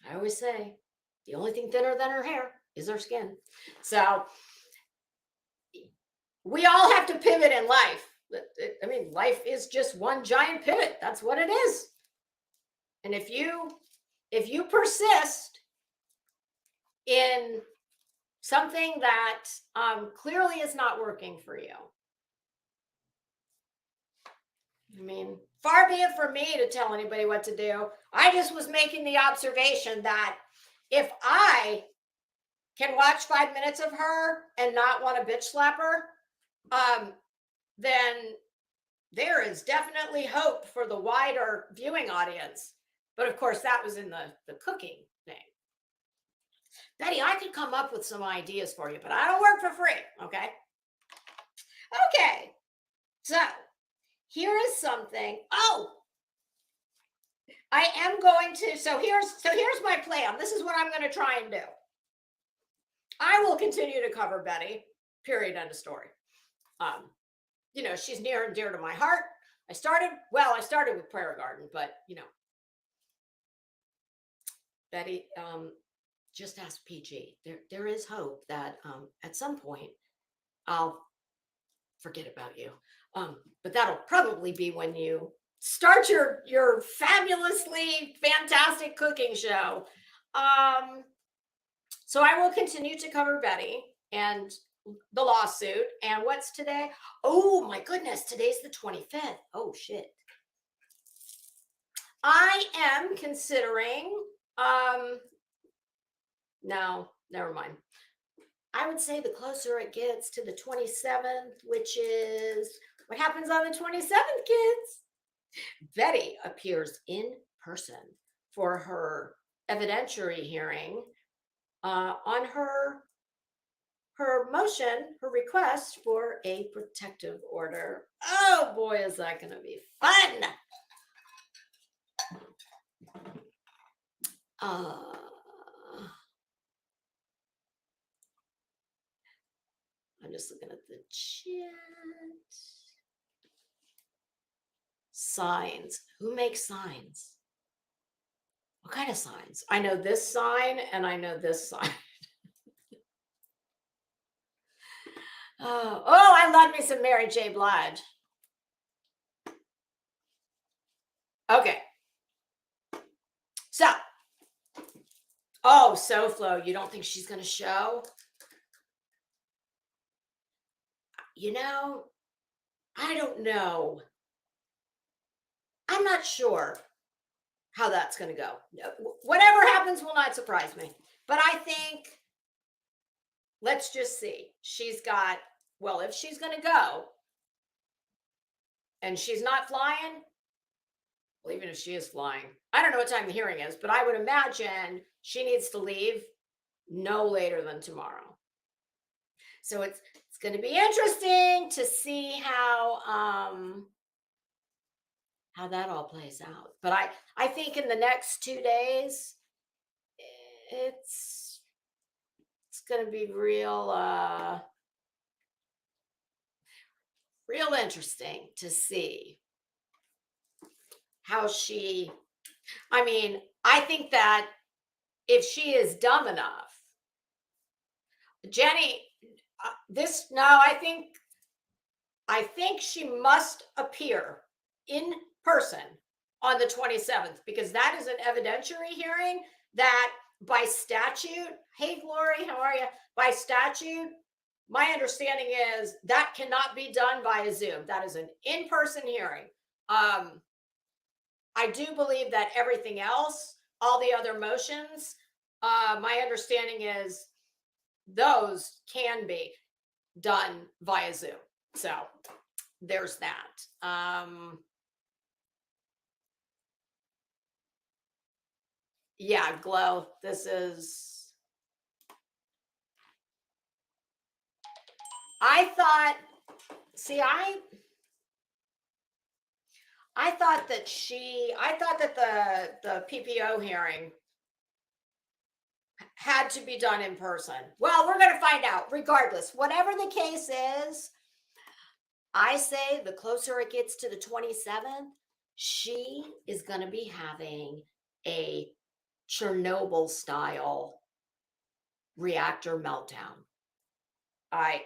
I always say, the only thing thinner than her hair is her skin. So we all have to pivot in life. I mean, life is just one giant pivot. That's what it is. And if you persist in something that clearly is not working for you, I mean, far be it from me to tell anybody what to do. I just was making the observation that if I can watch 5 minutes of her and not want to bitch slap her, then there is definitely hope for the wider viewing audience. But of course, that was in the cooking thing. Betty, I could come up with some ideas for you, but I don't work for free, okay? Okay, so here is something. Oh, I am going to, so here's my plan. This is what I'm going to try and do. I will continue to cover Betty, period, end of story. She's near and dear to my heart. I started with Prairie Garden, but Betty, just ask PG. There is hope that at some point I'll forget about you. But that'll probably be when you start your fabulously fantastic cooking show. So I will continue to cover Betty and the lawsuit. And what's today? Oh my goodness, today's the 25th. Oh shit. I am considering, no, never mind. I would say the closer it gets to the 27th, which is what happens on the 27th, kids. Betty appears in person for her evidentiary hearing on her motion, her request for a protective order. Oh boy, is that going to be fun. I'm just looking at the chat. Signs. Who makes signs? What kind of signs? I know this sign and I know this sign. Oh, I love me some Mary J. Blige. Okay. So, SoFlo, you don't think she's going to show? I don't know. I'm not sure how that's going to go. Whatever happens will not surprise me. But I think, let's just see. She's got, well, if she's going to go and she's not flying, well, even if she is flying, I don't know what time the hearing is, but I would imagine she needs to leave no later than tomorrow. So it's going to be interesting to see how that all plays out. But I think in the next 2 days, it's going to be real interesting to see how I think that if she is dumb enough, Jenny, I think she must appear in person on the 27th, because that is an evidentiary hearing that by statute, hey Glory, how are you? By statute, my understanding is that cannot be done via Zoom. That is an in-person hearing. I do believe that everything else, all the other motions, my understanding is those can be done via Zoom. So there's that. Yeah, Glow, this is, I thought See, I thought that the PPO hearing had to be done in person. Well, we're going to find out. Regardless, whatever the case is, I say the closer it gets to the 27th, she is going to be having a Chernobyl style reactor meltdown.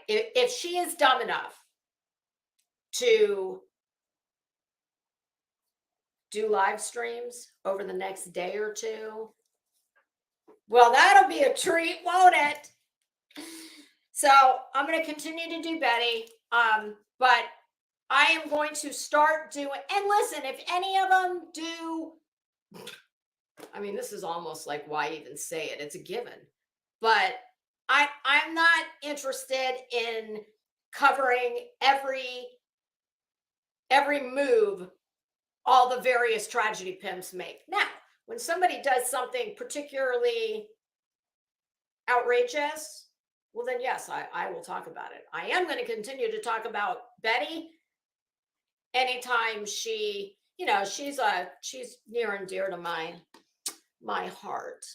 If she is dumb enough to do live streams over the next day or two, well, that'll be a treat, won't it? So I'm going to continue to do Betty, but I am going to start doing, and listen, if any of them do, I mean, this is almost like, why even say it? It's a given. But I'm not interested in covering every move all the various tragedy pimps make. Now, when somebody does something particularly outrageous, well, then yes, I will talk about it. I am going to continue to talk about Betty anytime she, you know, she's near and dear to my heart.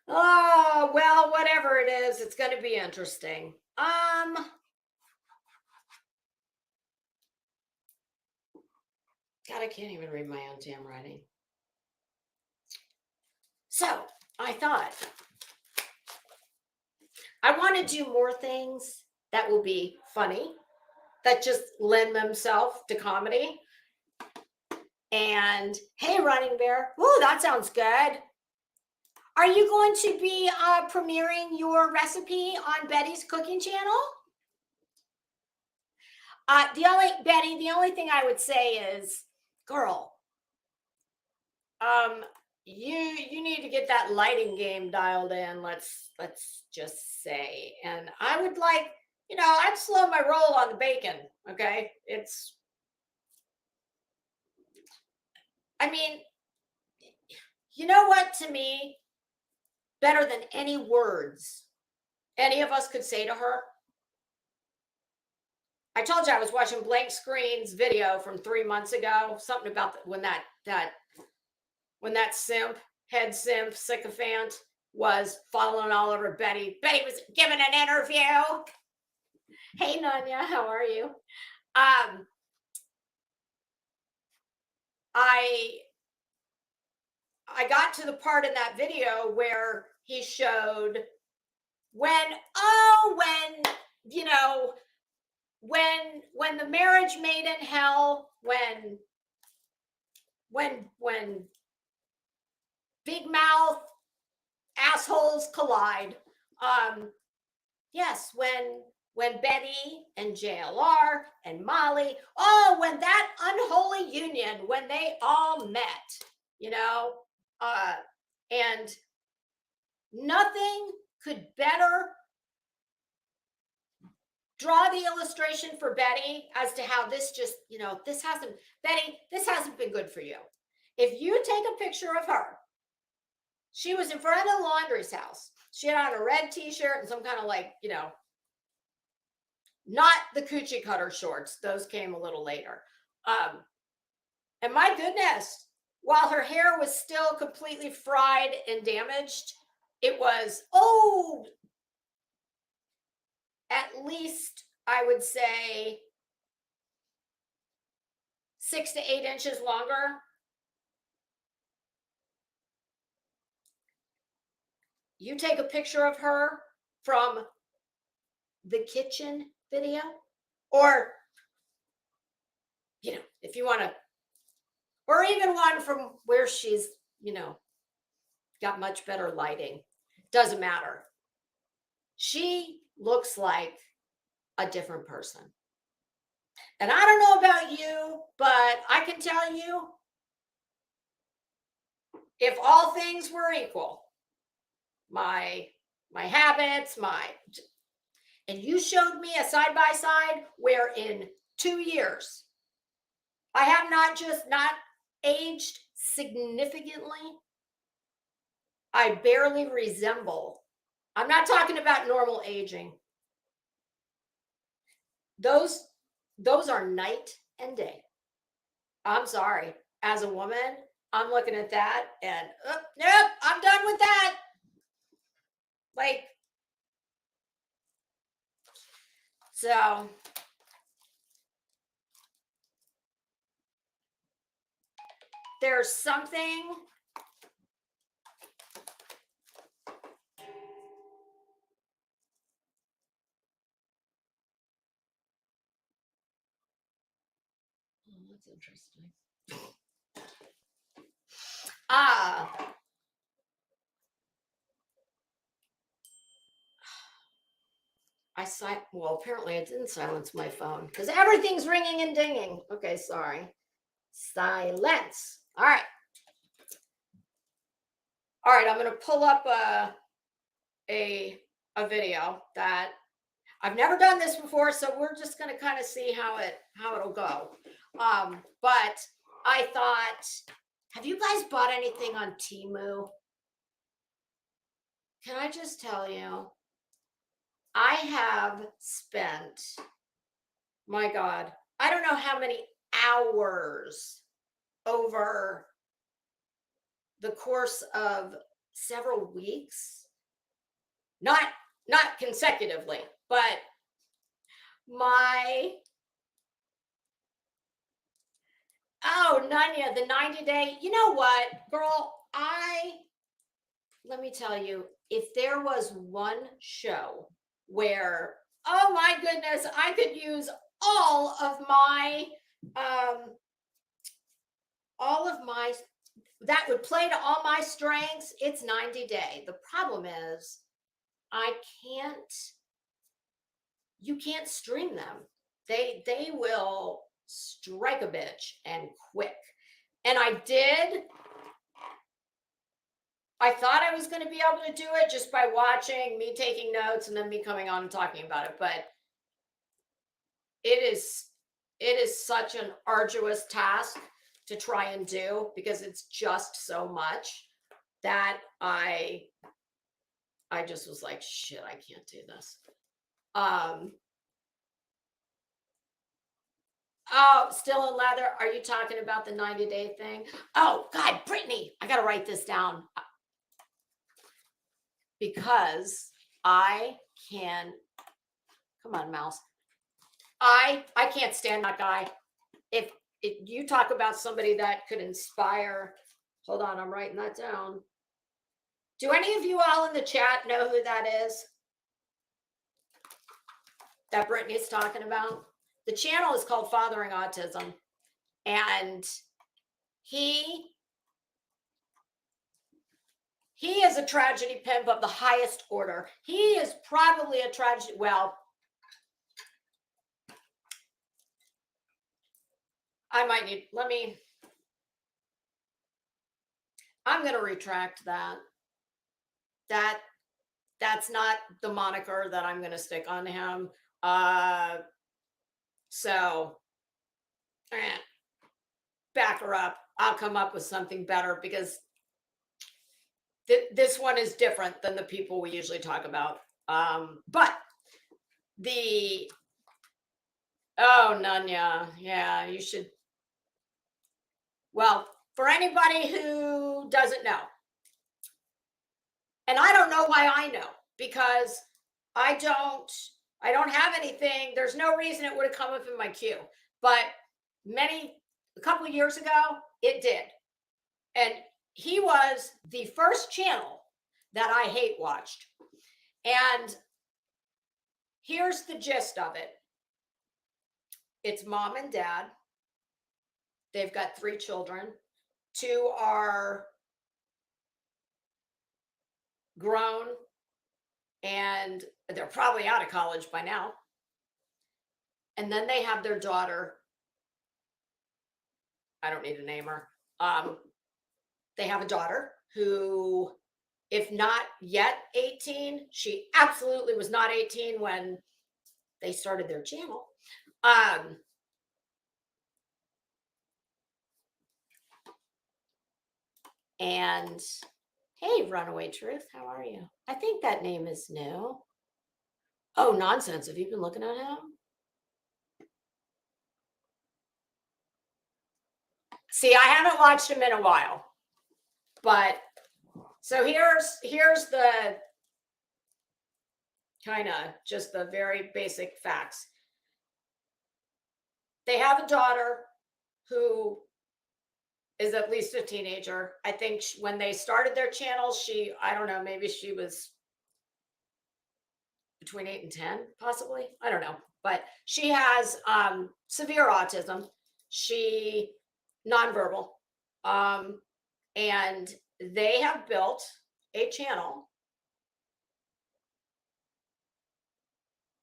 Oh, well, whatever it is, it's going to be interesting. God, I can't even read my own damn writing. So I thought I want to do more things that will be funny, that just lend themselves to comedy. And hey, Running Bear, oh, that sounds good. Are you going to be premiering your recipe on Betty's cooking channel? The only thing I would say is, girl, you need to get that lighting game dialed in. Let's just say, and I would like, you know, I'd slow my roll on the bacon. Okay, I mean, you know what? To me, better than any words any of us could say to her. I told you I was watching Blank Screen's video from 3 months ago. Something about when that head simp sycophant was falling all over Betty. Betty was giving an interview. Hey, Nanya, how are you? I got to the part in that video where he showed when the marriage made in hell, when big mouth assholes collide. Yes, when Betty and JLR and Molly, when that unholy union, when they all met, you know, and nothing could better draw the illustration for Betty as to how this just, you know, this hasn't been good for you. If you take a picture of her, she was in front of the laundry's house. She had on a red t-shirt and some kind of like, you know, not the coochie cutter shorts. Those came a little later. And my goodness, while her hair was still completely fried and damaged, it was, at least I would say 6 to 8 inches longer. You take a picture of her from the kitchen video, or, you know, if you want to, or even one from where she's, you know, got much better lighting. Doesn't matter. She looks like a different person. And I don't know about you, but I can tell you, if all things were equal, my habits, and you showed me a side-by-side where in 2 years, I have not aged significantly. I barely resemble. I'm not talking about normal aging. Those are night and day. I'm sorry. As a woman, I'm looking at that and nope, I'm done with that. Like, so there's something that's interesting. Well, apparently I didn't silence my phone because everything's ringing and dinging. Okay, sorry. Silence. All right. All right, I'm going to pull up a video that I've never done this before, so we're just going to kind of see how it'll go. But I thought, have you guys bought anything on Temu? Can I just tell you, I have spent, my God, I don't know how many hours over the course of several weeks, not consecutively, but Nanya, the 90-day, you know what, girl, let me tell you, if there was one show where, oh my goodness, I could use all of my that would play to all my strengths, it's 90 Day. The problem is you can't stream them. They will strike a bitch and quick. And I thought I was going to be able to do it just by watching, me taking notes, and then me coming on and talking about it. But it is such an arduous task to try and do because it's just so much that I just was like, shit, I can't do this. Oh, still in leather. Are you talking about the 90-day thing? Oh, God, Brittany, I got to write this down because I can, come on, mouse. I can't stand that guy. If you talk about somebody that could inspire, hold on, I'm writing that down. Do any of you all in the chat know who that is? That Brittany's talking about? The channel is called Fathering Autism. And he is a tragedy pimp of the highest order. He is probably a tragedy, well, I might need, I'm going to retract that. That's not the moniker that I'm going to stick on him. So back her up. I'll come up with something better because this one is different than the people we usually talk about. But Nanya, yeah, you should. Well, for anybody who doesn't know, and I don't know why I know, because I don't have anything. There's no reason it would have come up in my queue, but a couple of years ago, it did. And he was the first channel that I hate watched. And here's the gist of it. It's mom and dad. They've got 3 children. 2 are grown and they're probably out of college by now. And then they have their daughter. I don't need to name her. They have a daughter who, if not yet 18, she absolutely was not 18 when they started their channel. And hey, Runaway Truth, how are you? I think that name is new. Oh, nonsense. Have you been looking at him? See, I haven't watched him in a while. But so here's the kind of just the very basic facts. They have a daughter who is at least a teenager. I think when they started their channel, I don't know, maybe she was between 8 and 10, possibly. I don't know. But she has severe autism. She nonverbal. And they have built a channel.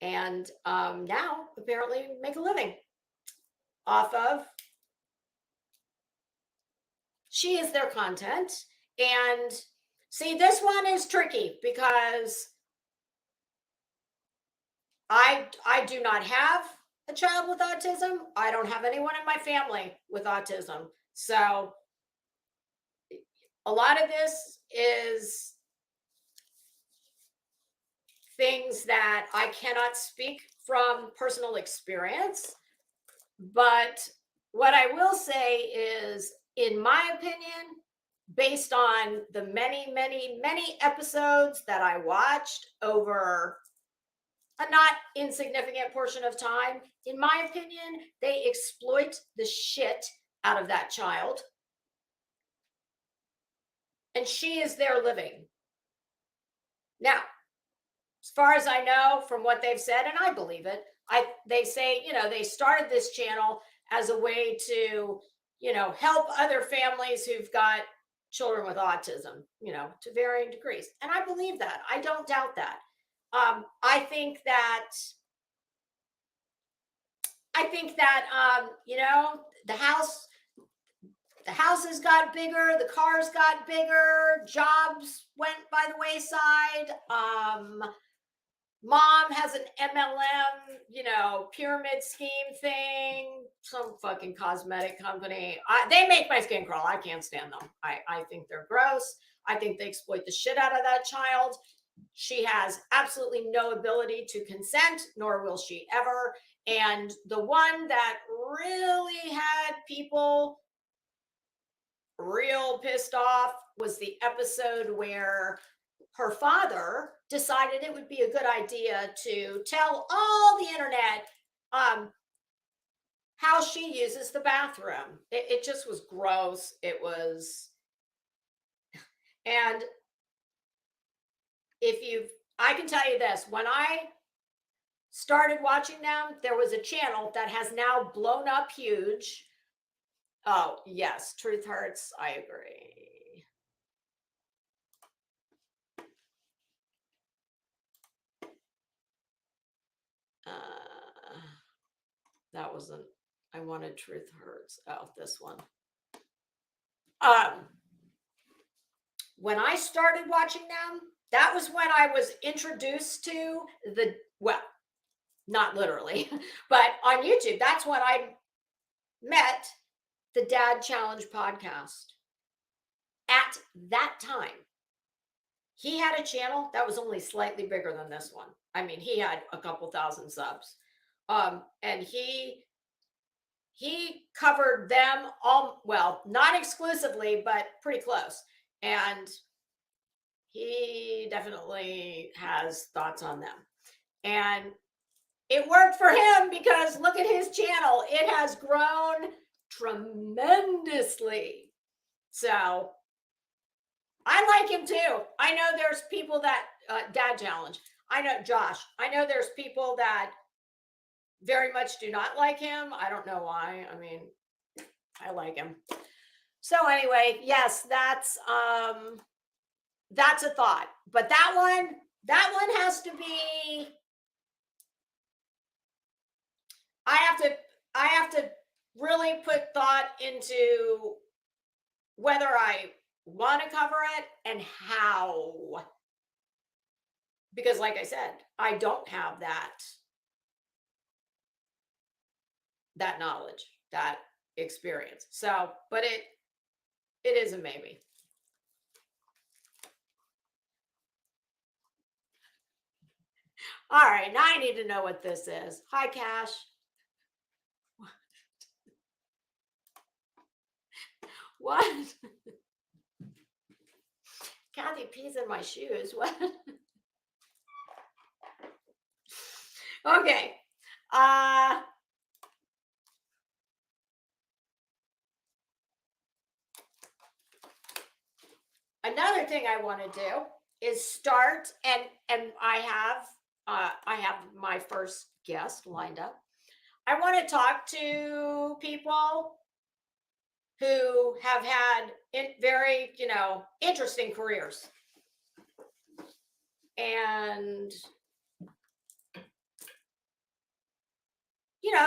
And now apparently make a living off of. She is their content. And see, this one is tricky because I do not have a child with autism. I don't have anyone in my family with autism. So a lot of this is things that I cannot speak from personal experience. But what I will say is, in my opinion, based on the many, many, many episodes that I watched over a not insignificant portion of time, in my opinion, they exploit the shit out of that child. And she is their living. Now, as far as I know from what they've said, and I believe it, they say, they started this channel as a way to, help other families who've got children with autism, to varying degrees. And I believe that. I don't doubt that. I think that the houses got bigger, the cars got bigger, jobs went by the wayside. Mom has an MLM, pyramid scheme thing, some fucking cosmetic company. They make my skin crawl. I can't stand them. I think they're gross. I think they exploit the shit out of that child. She has absolutely no ability to consent, nor will she ever. And the one that really had people real pissed off was the episode where her father decided it would be a good idea to tell all the internet how she uses the bathroom. It just was gross. It was, and I can tell you this, when I started watching them, there was a channel that has now blown up huge. Oh, yes, truth hurts. I agree. That wasn't, I wanted truth hurts. Oh, this one. When I started watching them, that was when I was introduced to not literally, but on YouTube, that's when I met the Dad Challenge podcast. At that time, he had a channel that was only slightly bigger than this one. I mean, he had a couple thousand subs. And he covered them all, well, not exclusively, but pretty close. And he definitely has thoughts on them. And it worked for him because look at his channel. It has grown tremendously. So I like him too. I know there's people that, Dad Challenge. I know Josh. I know there's people that very much do not like him. I don't know why. I mean, I like him. So anyway, yes, that's a thought. But that one has to be, I have to really put thought into whether I want to cover it and how. Because like I said, I don't have that knowledge, that experience. So, but it is a maybe. All right, now I need to know what this is. Hi, Cash. What? Kathy pees in my shoes. What? Okay. Another thing I want to do is start, and I have my first guest lined up. I want to talk to people who have had very, interesting careers, and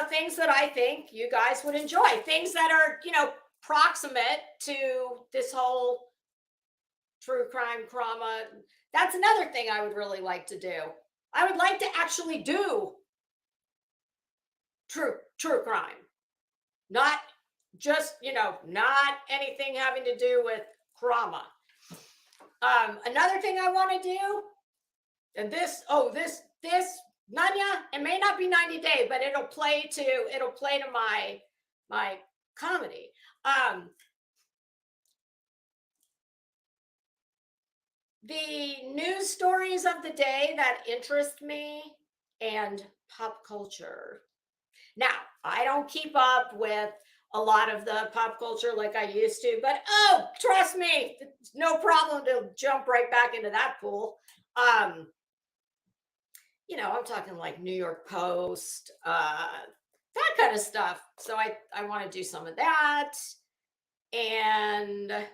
things that I think you guys would enjoy, things that are, proximate to this whole true crime drama. That's another thing I would really like to do. I would like to actually do true crime, not just, not anything having to do with drama. Another thing I want to do, and this Nanya, it may not be 90 Day, but it'll play to my comedy. The news stories of the day that interest me and pop culture. Now, I don't keep up with a lot of the pop culture like I used to, but trust me, it's no problem to jump right back into that pool. I'm talking like New York Post, that kind of stuff. So I want to do some of that. And there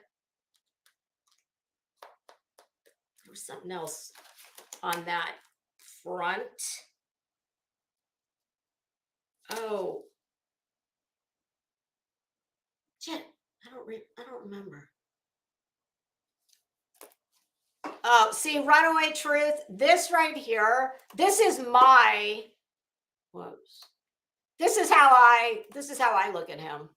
was something else on that front. Oh, shit, I don't remember. Oh, see, Runaway Truth. This right here. This is my. Whoops. This is how I look at him.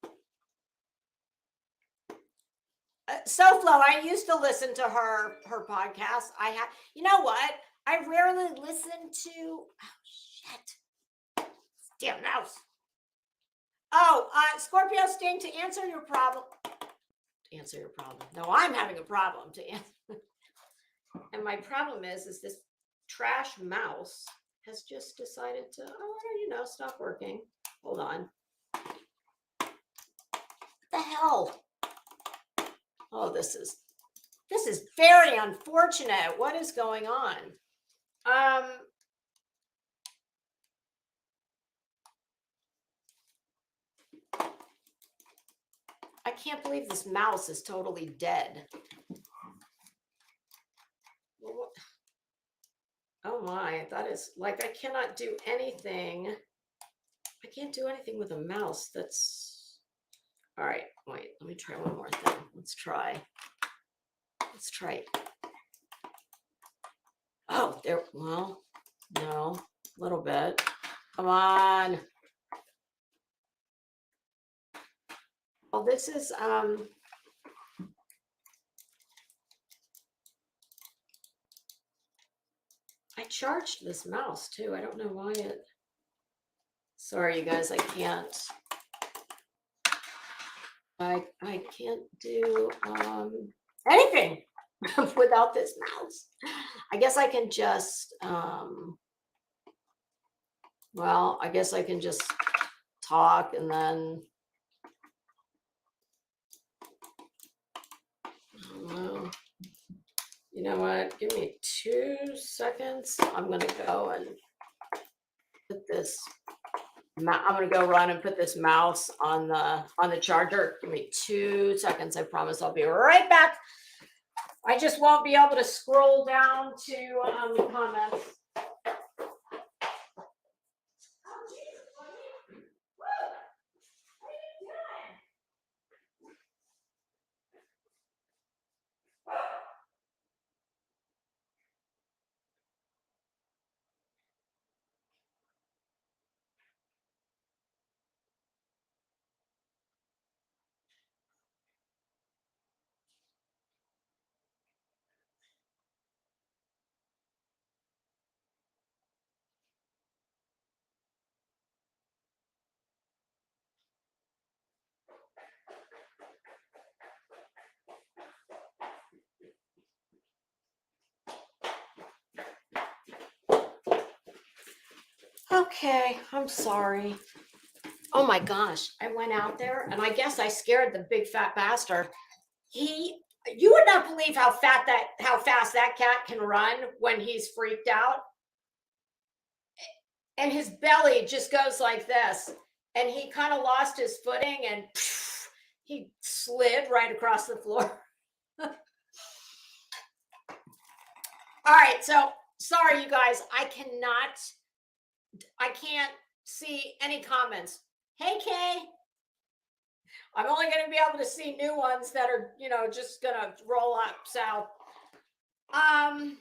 SoFlo, I used to listen to her podcast. You know what? I rarely listen to. Oh shit! Damn mouse. Oh, Scorpio Sting, to answer your problem. No, I'm having a problem to answer. And my problem is this trash mouse has just decided to, stop working. Hold on. What the hell? Oh, this is very unfortunate. What is going on? I can't believe this mouse is totally dead. Oh my, that is like, I cannot do anything. I can't do anything with a mouse. That's all right. Wait, let me try one more thing. Let's try. Oh, there. Well, no, a little bit. Come on. Well, this is I charged this mouse too. I don't know why it. Sorry, you guys. I can't do anything without this mouse. I guess I can just well, I guess I can just talk and then well, you know what? Give me 2 seconds. I'm gonna go and put this. I'm gonna go run and put this mouse on the charger. Give me 2 seconds. I promise I'll be right back. I just won't be able to scroll down to comments. Okay, I'm sorry. Oh my gosh, I went out there and I guess I scared the big fat bastard. You would not believe how fast that cat can run when he's freaked out. And his belly just goes like this. And he kind of lost his footing and he slid right across the floor. All right, so sorry, you guys. I can't see any comments. Hey, Kay. I'm only going to be able to see new ones that are, just going to roll up. So I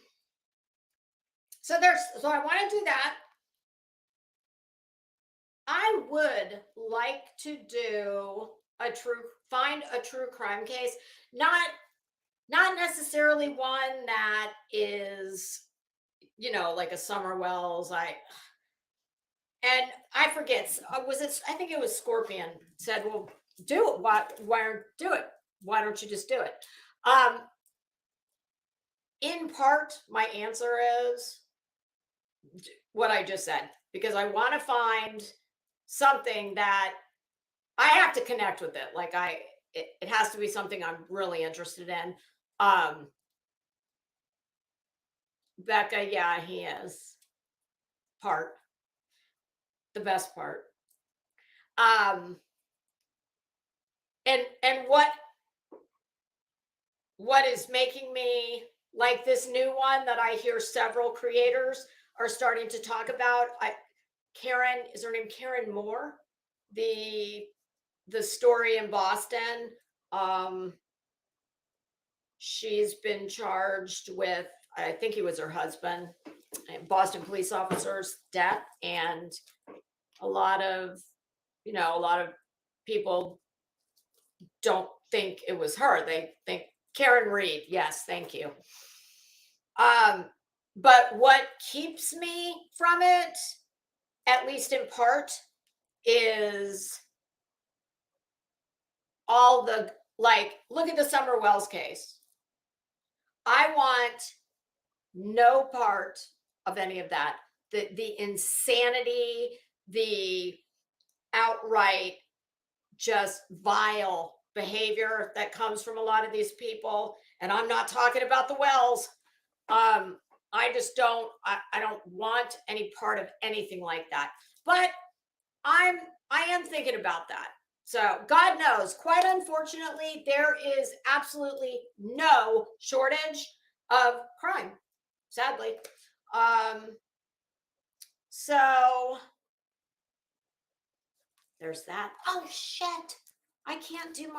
want to do that. I would like to find a true crime case, not necessarily one that is, like a Summer Wells. I forget, I think it was Scorpion said, well, do it. Why do it? Why don't you just do it? In part, my answer is what I just said, because I want to find something that I have to connect with it. Like it has to be something I'm really interested in. Becca, yeah, he is the best part. And what is making me like this new one that I hear several creators are starting to talk about? Karen, is her name Karen Moore? The story in Boston. She's been charged with, I think he was her husband, Boston police officer's death, and a lot of people don't think it was her. They think Karen Reed. Yes, thank you. But what keeps me from it, at least in part, is all the, look at the Summer Wells case. I want no part of any of that. The insanity, the outright just vile behavior that comes from a lot of these people. And I'm not talking about the Wells. I just don't, I don't want any part of anything like that. But I am thinking about that. So God knows, quite unfortunately, there is absolutely no shortage of crime, sadly. So there's that. Oh, shit. I can't do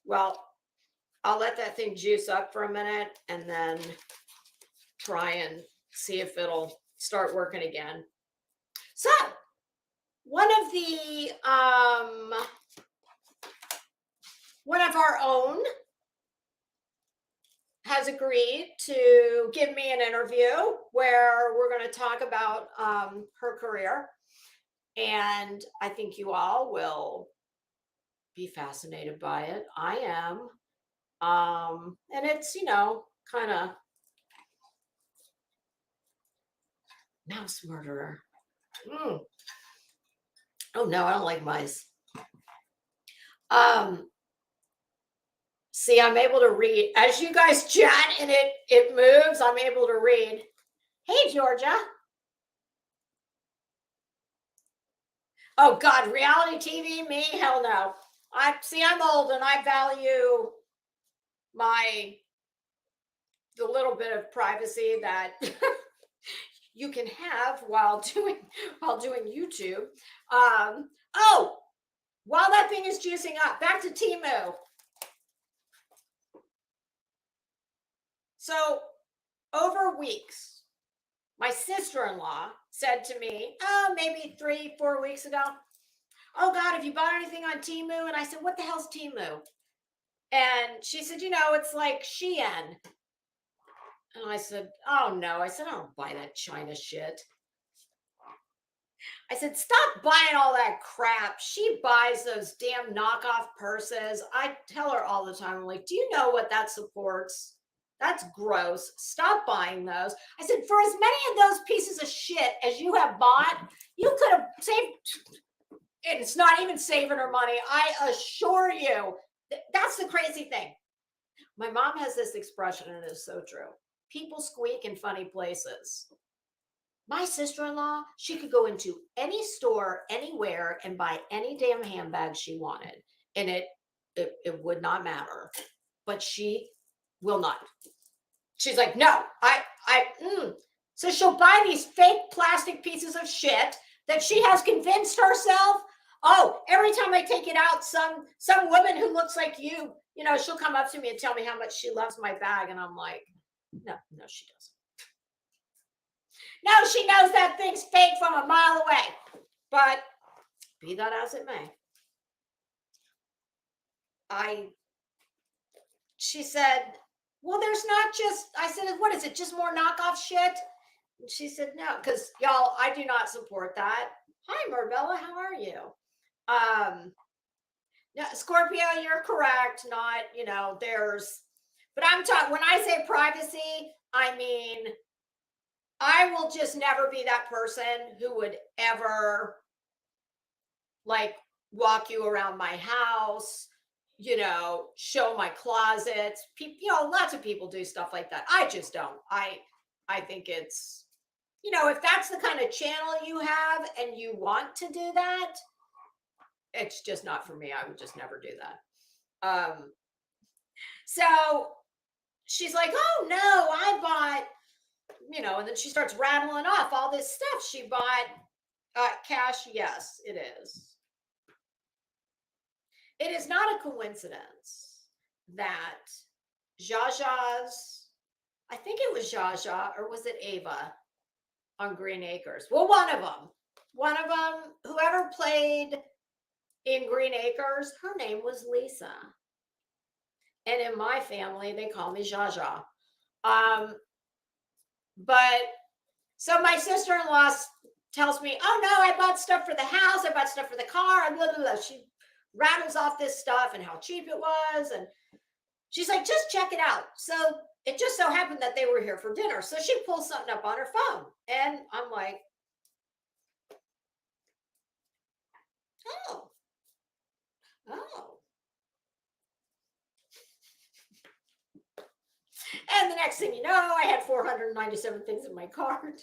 well, I'll let that thing juice up for a minute and then try and see if it'll start working again. So one of our own has agreed to give me an interview where we're going to talk about her career. And I think you all will be fascinated by it. I am. And it's, kind of mouse murderer. Oh no, I don't like mice. See, I'm able to read as you guys chat and it moves. I'm able to read. Hey, Georgia. Oh God, reality TV, me? Hell no. I'm old and I value the little bit of privacy that you can have while doing YouTube. While that thing is juicing up, back to Temu. So over weeks, my sister-in-law said to me, maybe 3-4 weeks ago, oh God, have you bought anything on Temu? And I said, what the hell's Temu? And she said, it's like Shein. And I said, oh no. I said, I don't buy that China shit. I said, stop buying all that crap. She buys those damn knockoff purses. I tell her all the time, I'm like, do you know what that supports? That's gross. Stop buying those. I said, for as many of those pieces of shit as you have bought, you could have saved. And it's not even saving her money. I assure you. That's the crazy thing. My mom has this expression, and it is so true. People squeak in funny places. My sister-in-law, she could go into any store, anywhere, and buy any damn handbag she wanted. And it would not matter. But she will not. She's like, no, So she'll buy these fake plastic pieces of shit that she has convinced herself. Oh, every time I take it out, some woman who looks like you, she'll come up to me and tell me how much she loves my bag. And I'm like, no, she doesn't. No, she knows that thing's fake from a mile away. But be that as it may, she said, well, there's not just, I said, what is it, just more knockoff shit? And she said, no, because y'all, I do not support that. Hi, Marbella, how are you? No, Scorpio, you're correct. Not, but I'm talking, when I say privacy, I mean, I will just never be that person who would ever like walk you around my house, show my closets. People, lots of people do stuff like that. I just don't. I think it's, if that's the kind of channel you have and you want to do that, it's just not for me. I would just never do that. So she's like, oh no, I bought, and then she starts rattling off all this stuff she bought. Cash, yes, it is. It is not a coincidence that Zha's, I think it was Zha, or was it Ava on Green Acres? Well, one of them, whoever played in Green Acres, her name was Lisa. And in my family, they call me Zha. But so my sister-in-law tells me, oh no, I bought stuff for the house, I bought stuff for the car, and blah, blah, blah. She rattles off this stuff and how cheap it was. And she's like, just check it out. So it just so happened that they were here for dinner. So she pulls something up on her phone. And I'm like, oh. And the next thing you know, I had 497 things in my cart,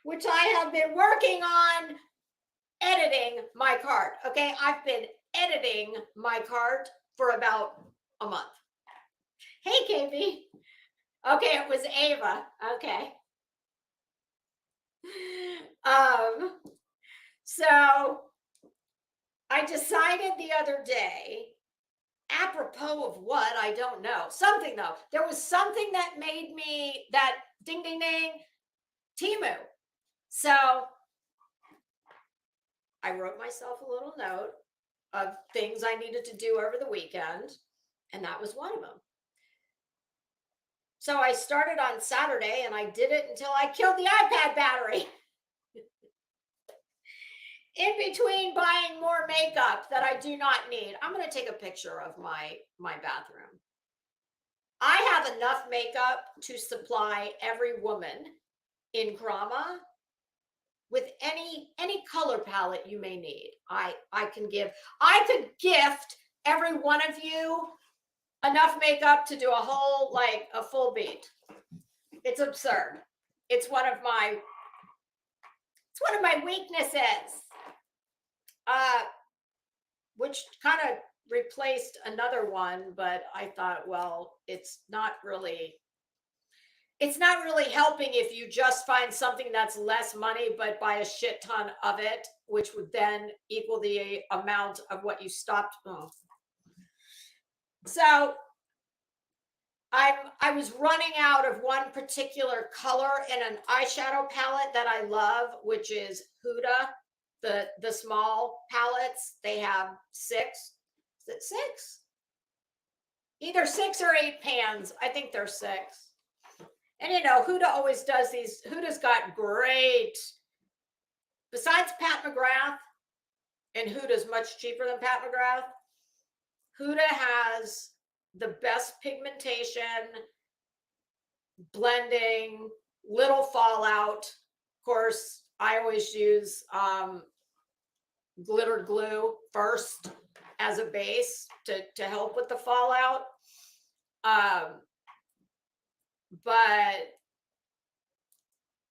which I have been working on editing my cart. Okay, I've been editing my cart for about a month. Hey, KB. Okay, it was Ava. Okay. So I decided the other day, apropos of what, I don't know. Something though. There was something that made me that ding, ding, ding, Temu. So I wrote myself a little note of things I needed to do over the weekend, and that was one of them. So I started on Saturday and I did it until I killed the iPad battery. In between buying more makeup that I do not need. I'm going to take a picture of my bathroom. I have enough makeup to supply every woman in Grama with any color palette you may need. I could gift every one of you enough makeup to do a whole, like a full beat. It's absurd. It's one of my weaknesses. Which kind of replaced another one, but I thought, well, it's not really helping if you just find something that's less money, but buy a shit ton of it, which would then equal the amount of what you stopped. Oh. So I was running out of one particular color in an eyeshadow palette that I love, which is Huda. The small palettes, they have 6. Is it 6? Either 6 or 8 pans. I think they're 6. And Huda always does these. Huda's got great, besides Pat McGrath, and Huda's much cheaper than Pat McGrath. Huda has the best pigmentation, blending, little fallout. Of course, I always use glitter glue first as a base to help with the fallout. But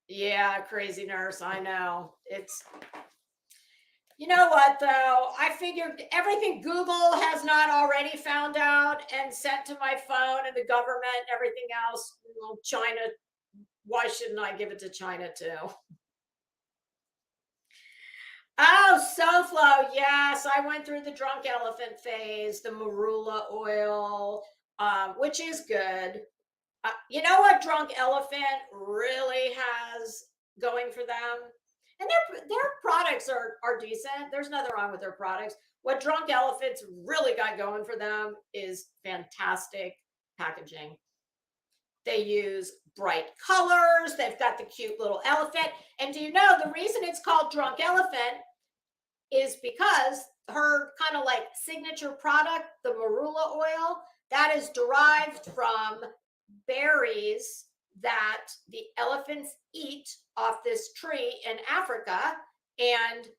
yeah, crazy nurse, I know. It's, you know what though? I figured everything Google has not already found out and sent to my phone and the government, everything else, well, China, why shouldn't I give it to China too? Oh, SoFlo. Yes, I went through the drunk elephant phase, the marula oil, which is good. You know what drunk elephant really has going for them? And their products are decent. There's nothing wrong with their products. What drunk elephants really got going for them is fantastic packaging. They use bright colors. They've got the cute little elephant. And do you know the reason it's called drunk elephant is because her kind of like signature product, the marula oil, that is derived from berries that the elephants eat off this tree in Africa, and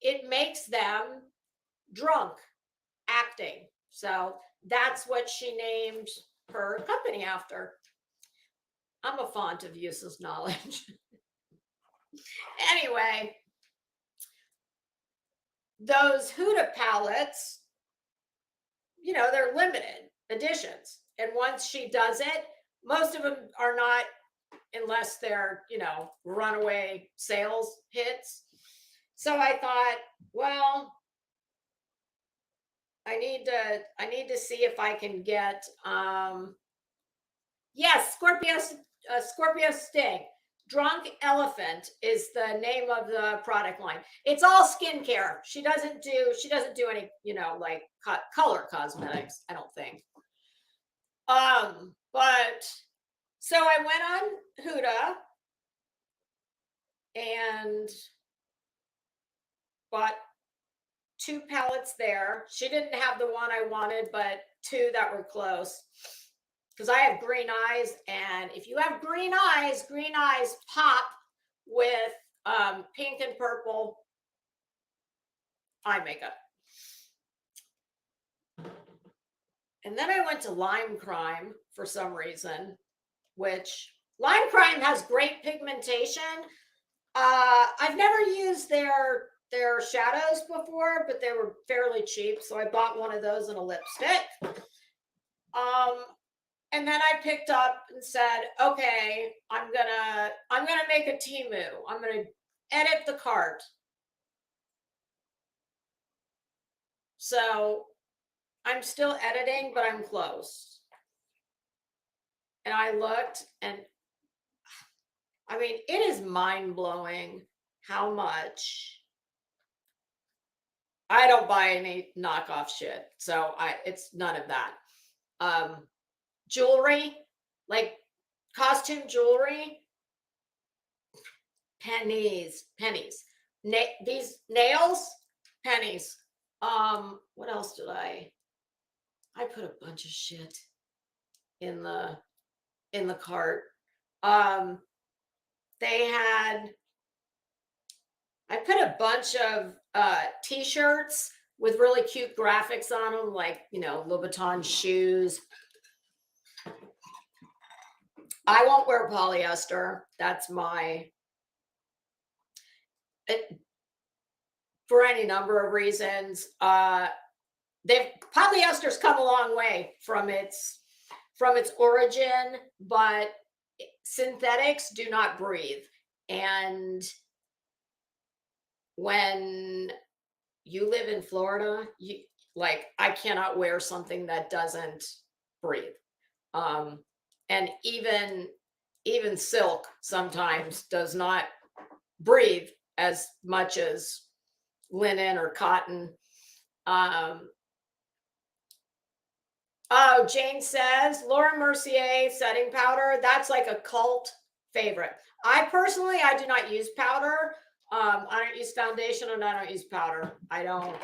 it makes them drunk acting. So that's what she named her company after. I'm a font of useless knowledge. Anyway, those Huda palettes, you know, they're limited editions. And once she does it, most of them are not, unless they're, you know, runaway sales hits. So I thought, well, I need to see if I can get yes, Scorpio Sting. Drunk Elephant is the name of the product line. It's all skincare. She doesn't do any, you know, like color cosmetics, I don't think. But so I went on Huda and bought 2 palettes there. She didn't have the one I wanted, but 2 that were close. Because I have green eyes, and if you have green eyes pop with pink and purple eye makeup. And then I went to Lime Crime for some reason, which Lime Crime has great pigmentation. I've never used their shadows before, but they were fairly cheap, so I bought one of those and a lipstick. And then I picked up and said, okay, I'm gonna make a Temu. I'm gonna edit the cart. So I'm still editing, but I'm close. And I looked, and I mean, it is mind-blowing how much. I don't buy any knockoff shit, so it's none of that. Jewelry, like costume jewelry, pennies. These nails, pennies. What else did I put a bunch of shit in the cart. I put a bunch of t-shirts with really cute graphics on them, like, you know, Louboutin shoes. I won't wear polyester. That's for any number of reasons. Polyester's come a long way from its origin, but synthetics do not breathe. And when you live in Florida, I cannot wear something that doesn't breathe. And even silk sometimes does not breathe as much as linen or cotton. Oh, Jane says Laura Mercier setting powder. That's like a cult favorite. I do not use powder. I don't use foundation and I don't use powder. I don't,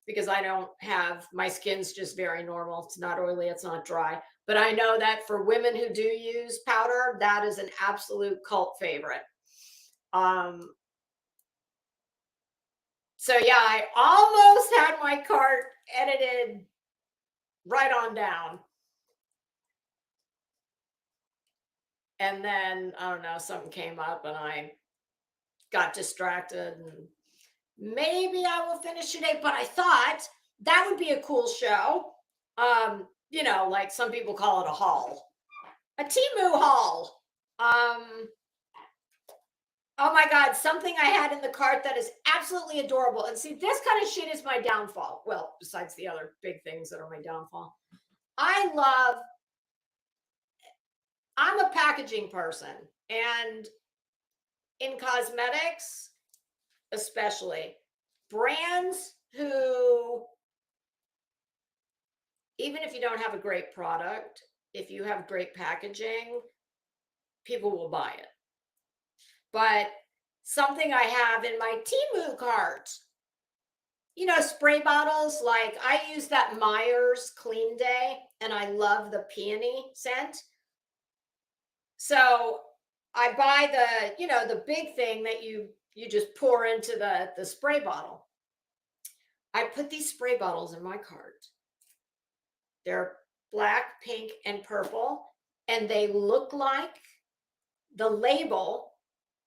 because I don't have, my skin's just very normal. It's not oily, it's not dry. But I know that for women who do use powder, that is an absolute cult favorite. So yeah, I almost had my cart edited right on down. And then, I don't know, something came up and I got distracted, and maybe I will finish today, but I thought that would be a cool show. You know, like some people call it a haul, a Temu haul. Oh my God, something I had in the cart that is absolutely adorable. And see, this kind of shit is my downfall. Well, besides the other big things that are my downfall. I'm a packaging person, and in cosmetics, especially, brands who, even if you don't have a great product, if you have great packaging, people will buy it. But something I have in my Temu cart, you know, spray bottles, like I use that Myers Clean Day, and I love the peony scent. So I buy the, you know, the big thing that you just pour into the spray bottle. I put these spray bottles in my cart. They're black, pink, and purple, and they look like, the label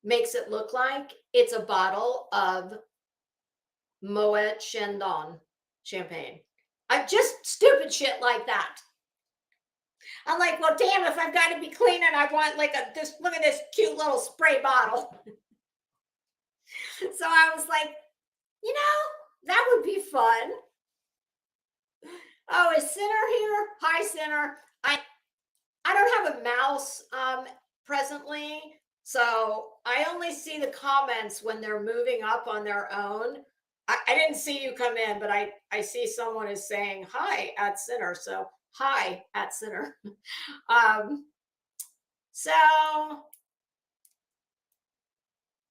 makes it look like it's a bottle of Moet Chandon champagne. I just stupid shit like that. I'm like, well, damn, if I've got to be clean and I want like this, look at this cute little spray bottle. So I was like, you know, that would be fun. Oh, is Sinner here? Hi, Sinner. I don't have a mouse presently, so I only see the comments when they're moving up on their own. I didn't see you come in, but I see someone is saying hi at Sinner. So hi at Sinner. So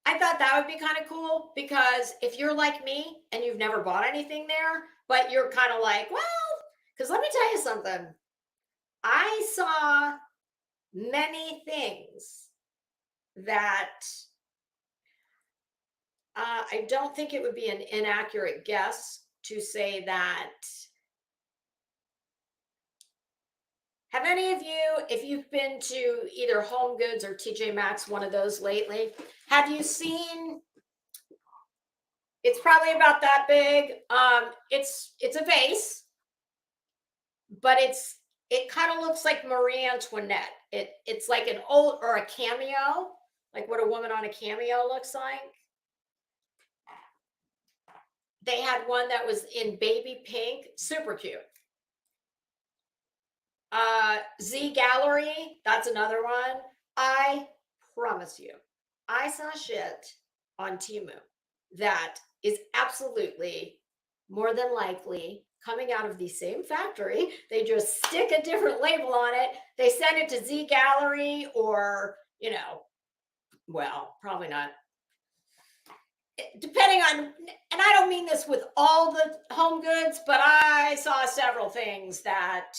I thought that would be kind of cool, because if you're like me and you've never bought anything there, but you're kind of like, well, because let me tell you something. I saw many things that I don't think it would be an inaccurate guess to say that. Have any of you, if you've been to either Home Goods or TJ Maxx, one of those lately, have you seen, it's probably about that big. It's a vase, but it kind of looks like Marie Antoinette. It's like an old, or a cameo, like what a woman on a cameo looks like. They had one that was in baby pink, super cute. Z Gallery, that's another one. I promise you, I saw shit on Temu that is absolutely, more than likely, coming out of the same factory. They just stick a different label on it. They send it to Z Gallery, or, you know, well, probably not. Depending on, and I don't mean this with all the Home Goods, but I saw several things that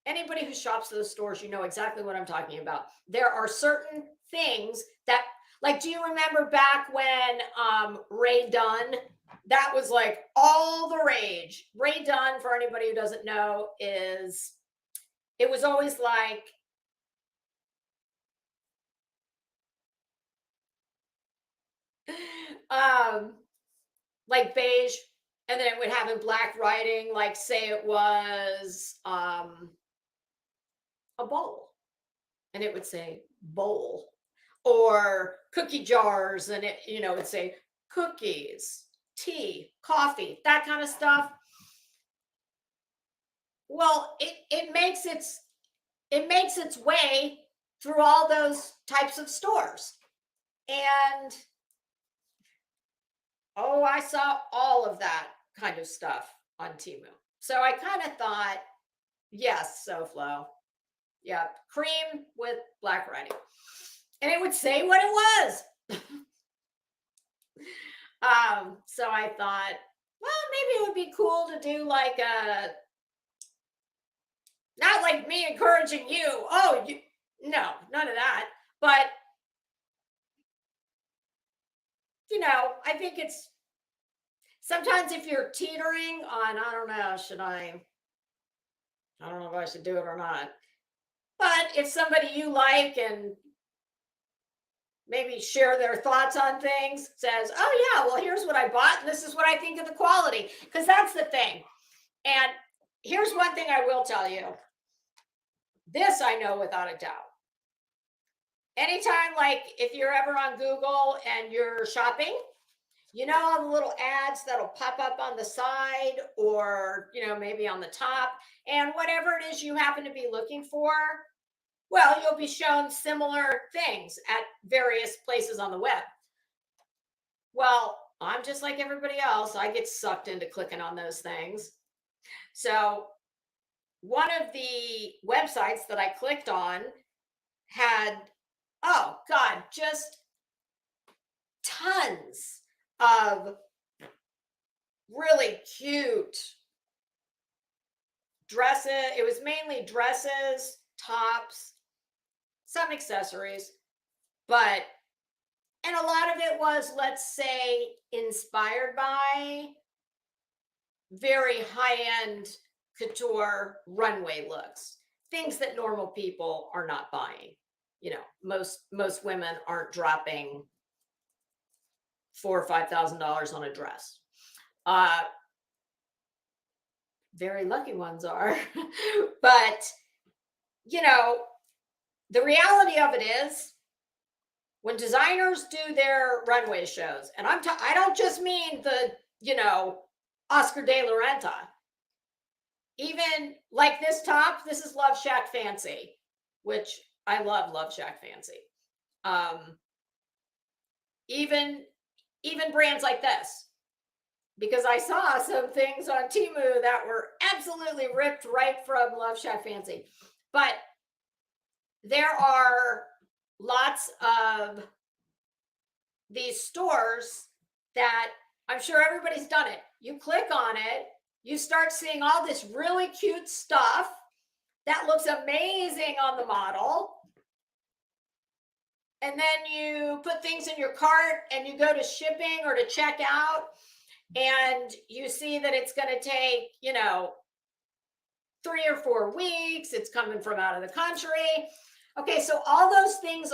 anybody who shops those stores, you know exactly what I'm talking about. There are certain things that, like, do you remember back when Ray Dunn, that was like all the rage. Ray Dunn, for anybody who doesn't know, it was always like beige, and then it would have in black writing, like say it was a bowl, and it would say bowl, or cookie jars, and it, you know, it'd say cookies, tea, coffee, that kind of stuff. Well, it makes its way through all those types of stores. And oh, I saw all of that kind of stuff on Temu. So I kind of thought, yes, SoFlo. Yeah, cream with black writing. And it would say what it was. So I thought, well, maybe it would be cool to do like a, not like me encouraging you. Oh, you, no, none of that. But, I think it's sometimes if you're teetering on, I don't know, I don't know if I should do it or not. But if somebody you like and maybe share their thoughts on things, says, oh, yeah, well, here's what I bought, and this is what I think of the quality. Because that's the thing. And here's one thing I will tell you, this I know without a doubt. Anytime, like if you're ever on Google and you're shopping, all the little ads that'll pop up on the side or, maybe on the top, and whatever it is you happen to be looking for, well, you'll be shown similar things at various places on the web. Well, I'm just like everybody else. I get sucked into clicking on those things. So, one of the websites that I clicked on had, oh God, just tons of really cute dresses. It was mainly dresses, tops, some accessories, and a lot of it was, let's say, inspired by very high-end couture runway looks, things that normal people are not buying. Most women aren't dropping $4,000 or $5,000 on a dress. Very lucky ones are. But, the reality of it is when designers do their runway shows, and I don't just mean the, Oscar de la Renta. Even like this top, this is Love Shack Fancy, which I love Shack Fancy. Even brands like this, because I saw some things on Temu that were absolutely ripped right from Love Shack Fancy. But there are lots of these stores that I'm sure everybody's done it. You click on it, you start seeing all this really cute stuff that looks amazing on the model. And then you put things in your cart and you go to shipping or to check out, and you see that it's going to take, 3 or 4 weeks. It's coming from out of the country. Okay, so all those things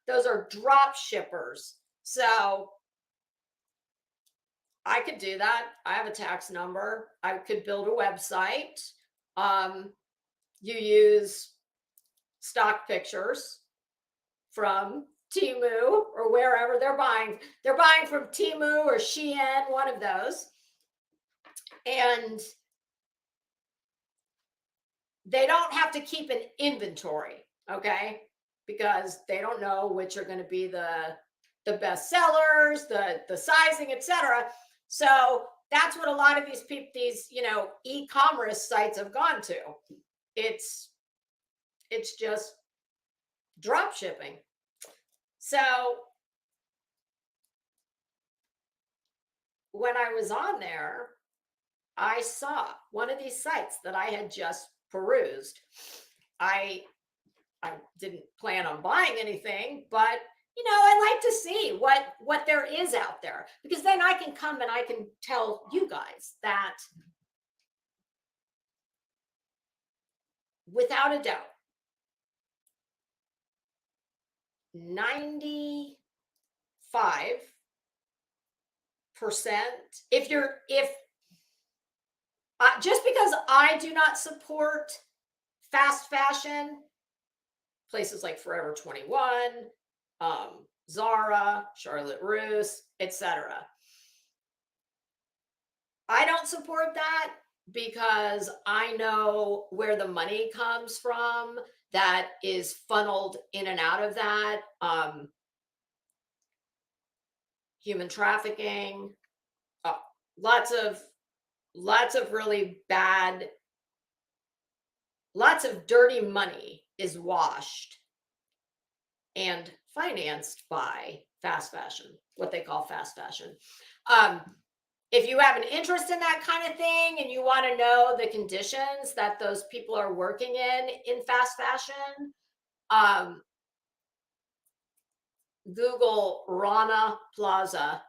those are drop shippers. So I could do that. I have a tax number. I could build a website. You use stock pictures from Temu or wherever they're buying. They're buying from Temu or Shein, one of those. And they don't have to keep an inventory, okay? Because they don't know which are going to be the best sellers, the sizing, etc. So that's what a lot of these e-commerce sites have gone to. It's just drop shipping. So when I was on there, I saw one of these sites that I had just perused. I didn't plan on buying anything, but I like to see what there is out there, because then I can come and I can tell you guys that without a doubt, 95%, if just because I do not support fast fashion, places like Forever 21, Zara, Charlotte Russe, etc. I don't support that because I know where the money comes from that is funneled in and out of that. Human trafficking, lots of really bad, lots of dirty money is washed and financed by fast fashion, what they call fast fashion. If you have an interest in that kind of thing and you want to know the conditions that those people are working in fast fashion, Google Rana Plaza.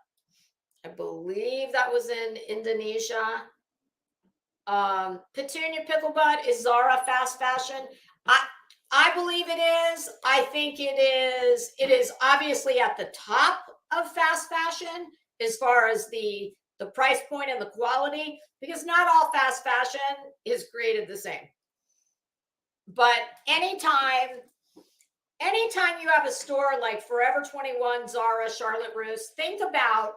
I believe that was in Indonesia. Petunia Picklebutt, is Zara fast fashion? I believe it is. I think it is. It is obviously at the top of fast fashion as far as the price point and the quality, because not all fast fashion is created the same. But anytime you have a store like Forever 21, Zara, Charlotte Russe, think about,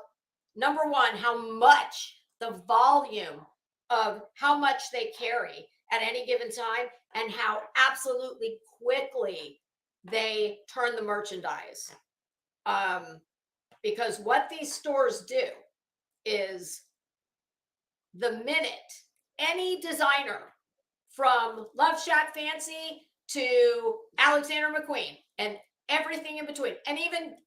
number one, how much the volume of how much they carry at any given time and how absolutely quickly they turn the merchandise. Because what these stores do is, the minute any designer from Love Shack Fancy to Alexander McQueen and everything in between, and even,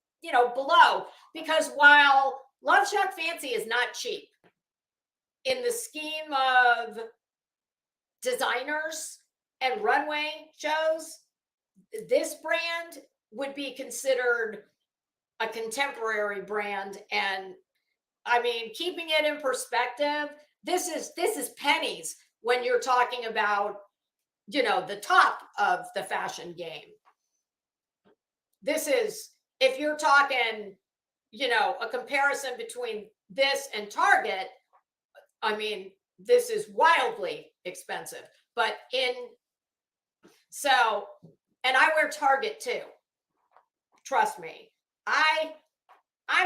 below, because while Love Shack Fancy is not cheap in the scheme of designers and runway shows, this brand would be considered a contemporary brand. And I mean, keeping it in perspective, this is pennies when you're talking about, the top of the fashion game. This is, if you're talking, a comparison between this and Target, I mean, this is wildly expensive. But and I wear Target too. Trust me. I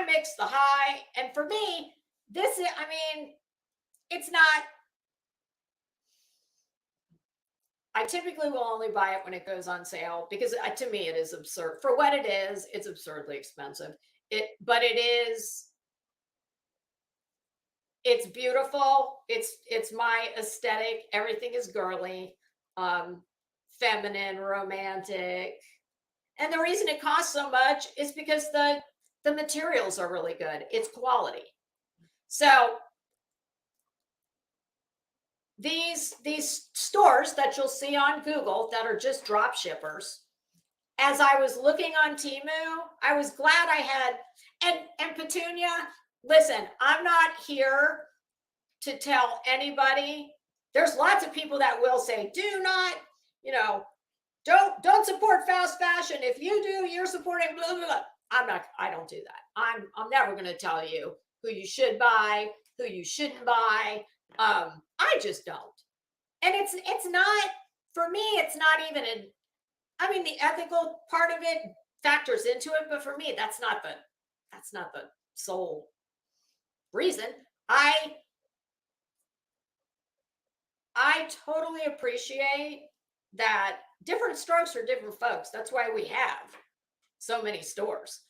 mix the high, and for me, this is, it's not, I typically will only buy it when it goes on sale, because to me it is absurd. For what it is, it's absurdly expensive. But it's beautiful. It's my aesthetic. Everything is girly, feminine, romantic. And the reason it costs so much is because the materials are really good. It's quality. So these stores that you'll see on Google that are just drop shippers, as I was looking on Temu, I was glad I had, and Petunia, listen, I'm not here to tell anybody. There's lots of people that will say, do not, don't support fast fashion. If you do, you're supporting blah, blah, blah. I don't do that. I'm never going to tell you who you should buy, who you shouldn't buy. I just don't. And it's not, for me, it's not even the ethical part of it factors into it, but for me, that's not the sole reason. I totally appreciate that different strokes for different folks. That's why we have so many stores.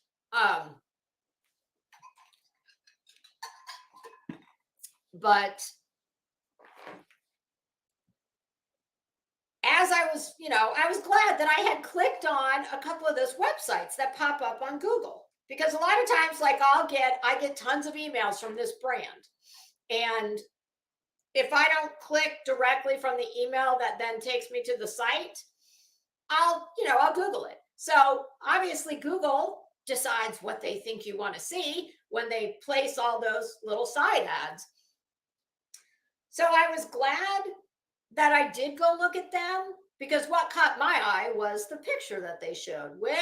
But as I was, I was glad that I had clicked on a couple of those websites that pop up on Google, because a lot of times, like, I get tons of emails from this brand, and if I don't click directly from the email that then takes me to the site, I'll Google it. So obviously Google decides what they think you want to see when they place all those little side ads. So I was glad that I did go look at them, because what caught my eye was the picture that they showed, which,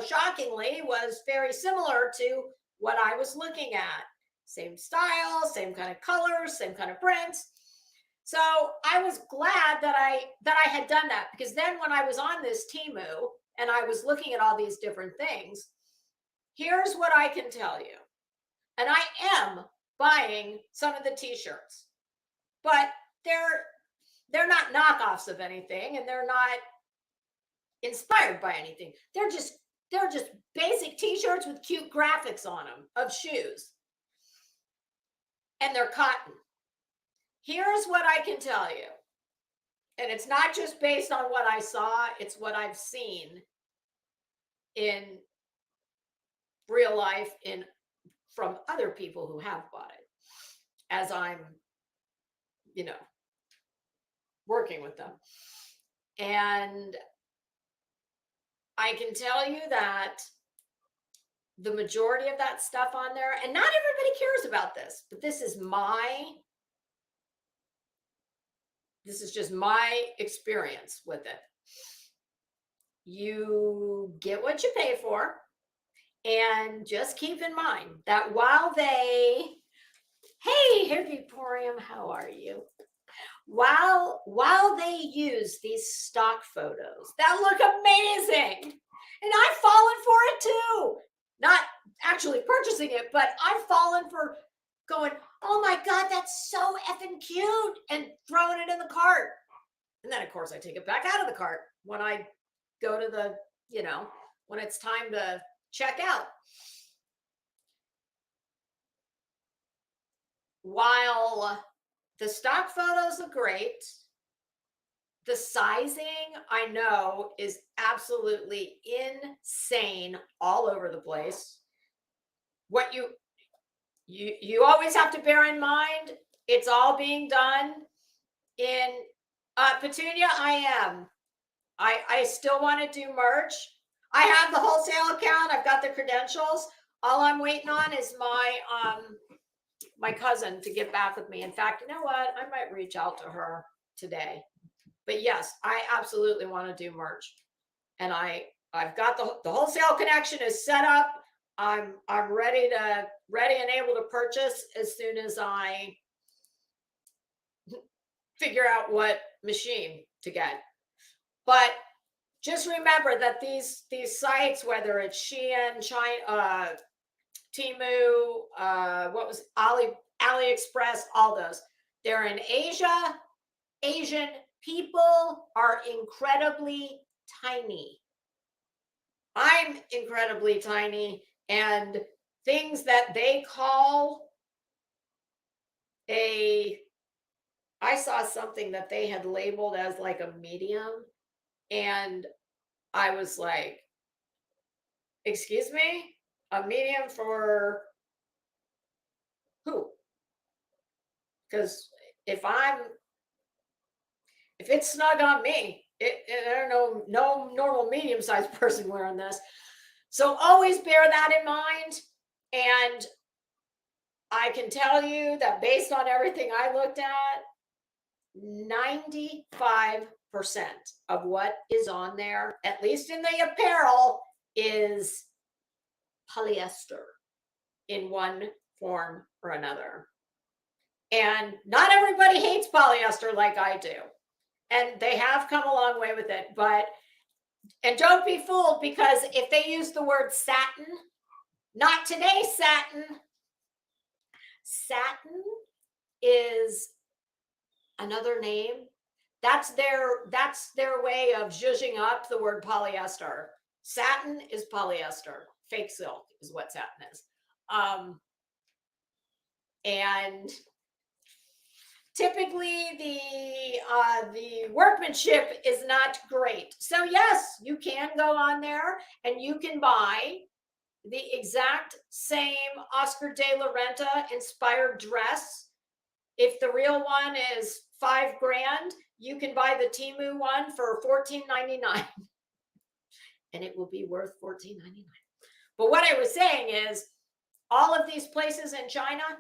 shockingly was very similar to what I was looking at. Same style, same kind of colors, same kind of prints. So I was glad that I had done that, because then when I was on this Temu and I was looking at all these different things, here's what I can tell you. And I am buying some of the t-shirts, but they're not knockoffs of anything, and they're not inspired by anything. They're just basic t-shirts with cute graphics on them of shoes. And they're cotton. Here's what I can tell you. And it's not just based on what I saw, it's what I've seen in real life from other people who have bought it as I'm, working with them. And I can tell you that the majority of that stuff on there, and not everybody cares about this, but this is just my experience with it. You get what you pay for, and just keep in mind that while hey, Hercuporium, how are you? While they use these stock photos that look amazing, and I've fallen for it too, not actually purchasing it, but I've fallen for going, oh my God, that's so effing cute, and throwing it in the cart. And then, of course, I take it back out of the cart when I go to the, when it's time to check out. While the stock photos look great, the sizing, I know, is absolutely insane all over the place. What you always have to bear in mind, it's all being done in Petunia. I still want to do merch. I have the wholesale account. I've got the credentials. All I'm waiting on is my cousin to get back with me. In fact, you know what? I might reach out to her today. But yes, I absolutely want to do merch. And I've got the wholesale connection is set up. I'm ready and able to purchase as soon as I figure out what machine to get. But just remember that these sites, whether it's Shein, China, Temu, AliExpress, all those, they're in Asia. Asian people are incredibly tiny. I'm incredibly tiny, and things that they call I saw something that they had labeled as like a medium, and I was like, excuse me, a medium for who? Because if it's snug on me, I don't know, no normal medium-sized person wearing this. So always bear that in mind. And I can tell you that based on everything I looked at, 95% of what is on there, at least in the apparel, is polyester in one form or another. And not everybody hates polyester like I do. And they have come a long way with it. And don't be fooled, because if they use the word satin, not today satin. Satin is another name. That's their way of zhuzhing up the word polyester. Satin is polyester. Fake silk is what satin is. And typically the workmanship is not great. So yes, you can go on there and you can buy the exact same Oscar de la Renta inspired dress. If the real one is $5,000, you can buy the Temu one for $14.99, and it will be worth $14.99. But what I was saying is, all of these places in China,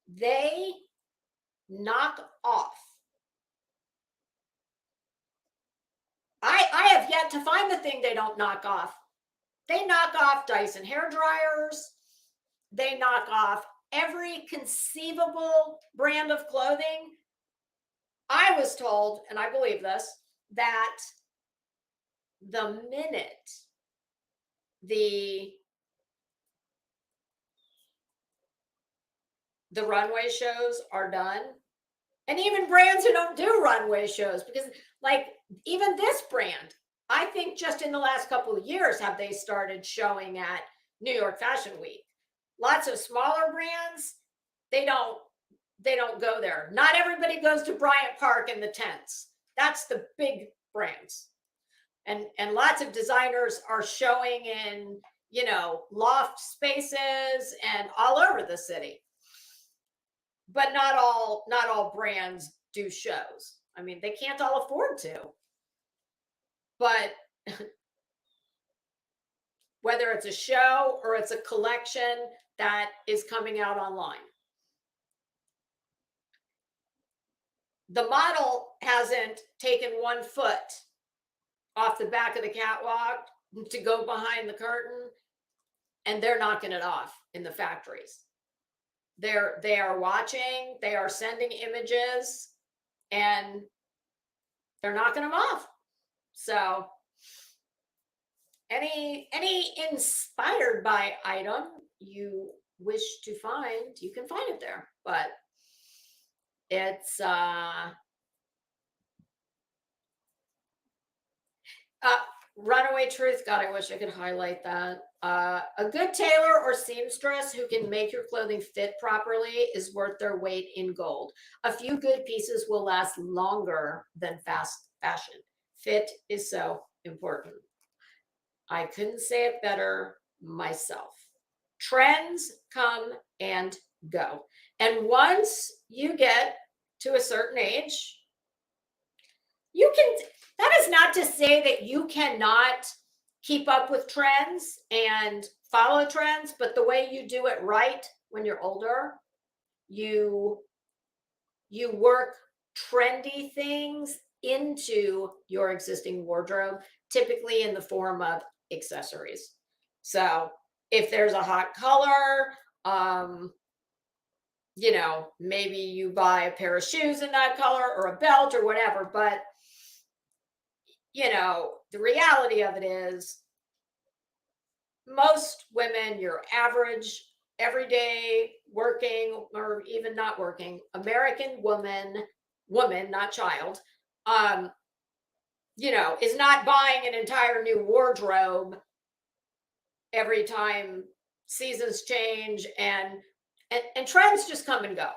they knock off. I have yet to find the thing they don't knock off. They knock off Dyson hair dryers. They knock off every conceivable brand of clothing. I was told, and I believe this, that the minute the runway shows are done, and even brands who don't do runway shows, because like even this brand, I think just in the last couple of years have they started showing at New York Fashion Week. Lots of smaller brands, they don't go there. Not everybody goes to Bryant Park in the tents. That's the big brands. And lots of designers are showing in, you know, loft spaces and all over the city. But not all brands do shows. I mean, they can't all afford to. But whether it's a show or it's a collection that is coming out online, the model hasn't taken 1 foot off the back of the catwalk to go behind the curtain, and they're knocking it off in the factories. They are watching, they are sending images, and they're knocking them off. So any inspired by item you wish to find, you can find it there. But it's runaway truth. God, I wish I could highlight that. A good tailor or seamstress who can make your clothing fit properly is worth their weight in gold. A few good pieces will last longer than fast fashion. Fit is so important. I couldn't say it better myself. Trends come and go. And once you get to a certain age, you can, that is not to say that you cannot keep up with trends and follow trends, but the way you do it right when you're older, you work trendy things into your existing wardrobe, typically in the form of accessories. So if there's a hot color, you know, maybe you buy a pair of shoes in that color or a belt or whatever. But, you know, the reality of it is most women, your average, everyday working or even not working American woman, not child, you know, is not buying an entire new wardrobe every time seasons change and trends just come and go.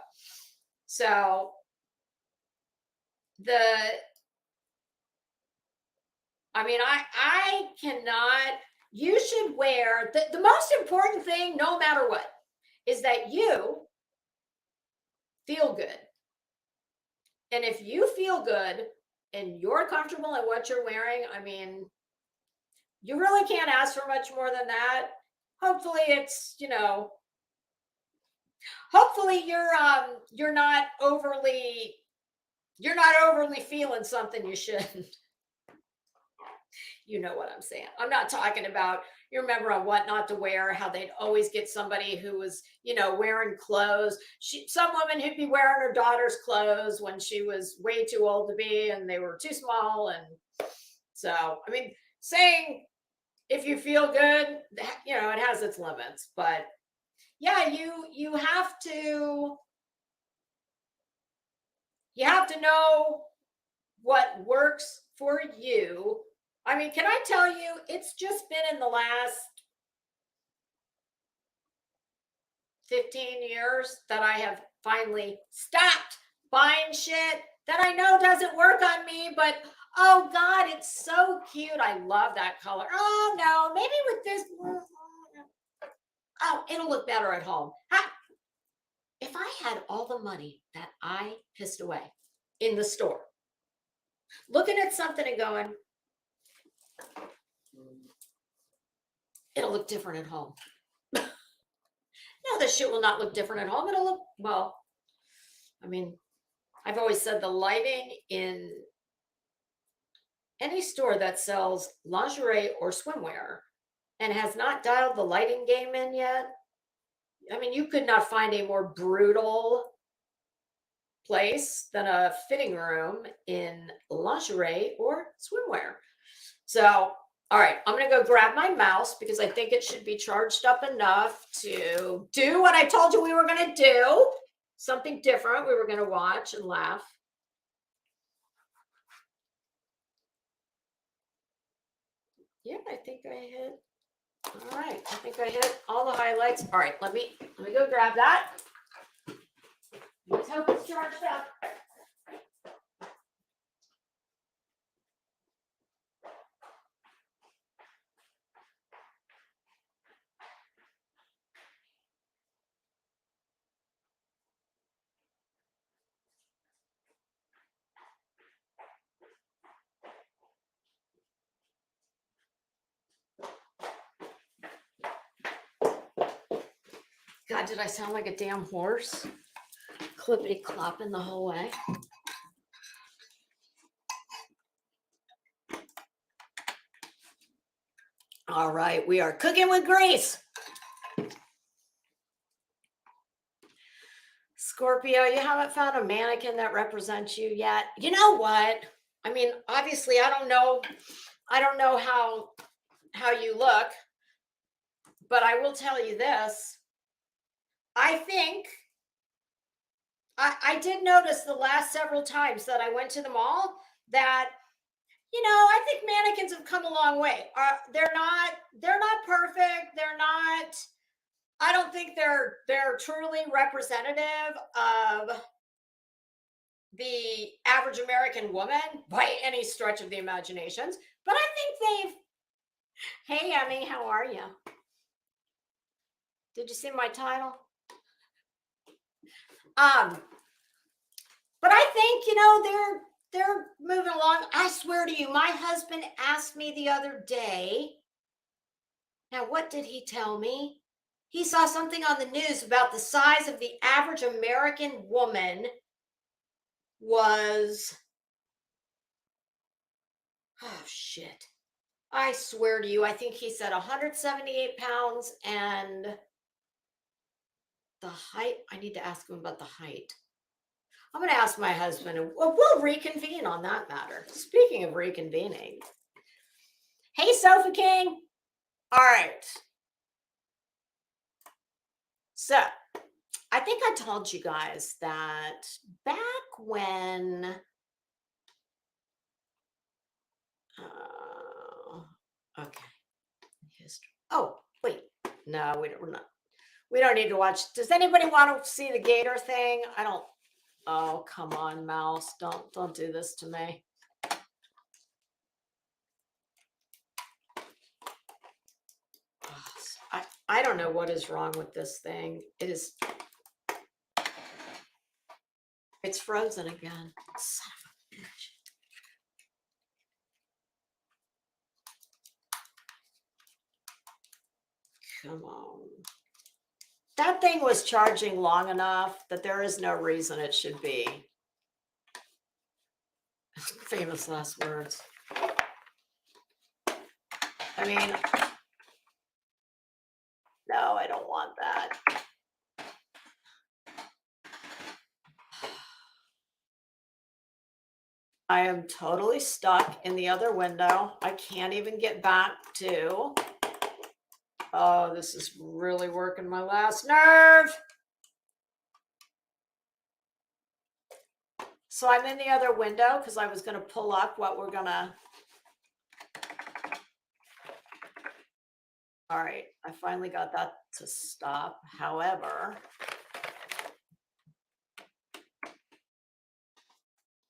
So I cannot, you should wear, the most important thing, no matter what, is that you feel good. And if you feel good and you're comfortable in what you're wearing, I mean, you really can't ask for much more than that. Hopefully it's, you know, hopefully you're not overly feeling something you shouldn't. You know what I'm saying. I'm not talking about, you remember on What Not to Wear, how they'd always get somebody who was, you know, wearing clothes. Some woman who'd be wearing her daughter's clothes when she was way too old to be, and they were too small. And so, I mean, saying if you feel good, you know, it has its limits. But yeah, you have to know what works for you. I mean, can I tell you, it's just been in the last 15 years that I have finally stopped buying shit that I know doesn't work on me, but oh God, it's so cute. I love that color. Oh no, maybe with this, oh, it'll look better at home. If I had all the money that I pissed away in the store, looking at something and going, it'll look different at home. No, this shit will not look different at home. It'll look, well, I mean, I've always said the lighting in any store that sells lingerie or swimwear and has not dialed the lighting game in yet, I mean, you could not find a more brutal place than a fitting room in lingerie or swimwear. So, all right, I'm going to go grab my mouse because I think it should be charged up enough to do what I told you we were going to do. Something different. We were going to watch and laugh. Yeah, I think I hit. All right, I think I hit all the highlights. All right, let me go grab that. Let's hope it's charged up. God, did I sound like a damn horse? Clippity clopping the whole way. All right, we are cooking with grease. Scorpio, you haven't found a mannequin that represents you yet. You know what? I mean, obviously, I don't know how you look, but I will tell you this. I think I did notice the last several times that I went to the mall that, I think mannequins have come a long way. They're not perfect. I don't think they're truly representative of the average American woman by any stretch of the imaginations. But I think hey, Emmy, how are you? Did you see my title? But I think, they're moving along. I swear to you, my husband asked me the other day. Now, what did he tell me? He saw something on the news about the size of the average American woman was, oh shit. I swear to you, I think he said 178 pounds, and the height, I need to ask him about the height. I'm going to ask my husband, and we'll reconvene on that matter. Speaking of reconvening. Hey, Sofa King. All right. So, I think I told you guys that back when, okay, history. Oh, wait, no, we don't need to watch. Does anybody want to see the gator thing? I don't. Oh, come on, mouse. Don't do this to me. I don't know what is wrong with this thing. It's frozen again. Son of a bitch. Come on. That thing was charging long enough that there is no reason it should be. Famous last words. I mean, no, I don't want that. I am totally stuck in the other window. I can't even get back to. Oh, this is really working my last nerve. So I'm in the other window because I was going to pull up what we're going to. All right, I finally got that to stop. However,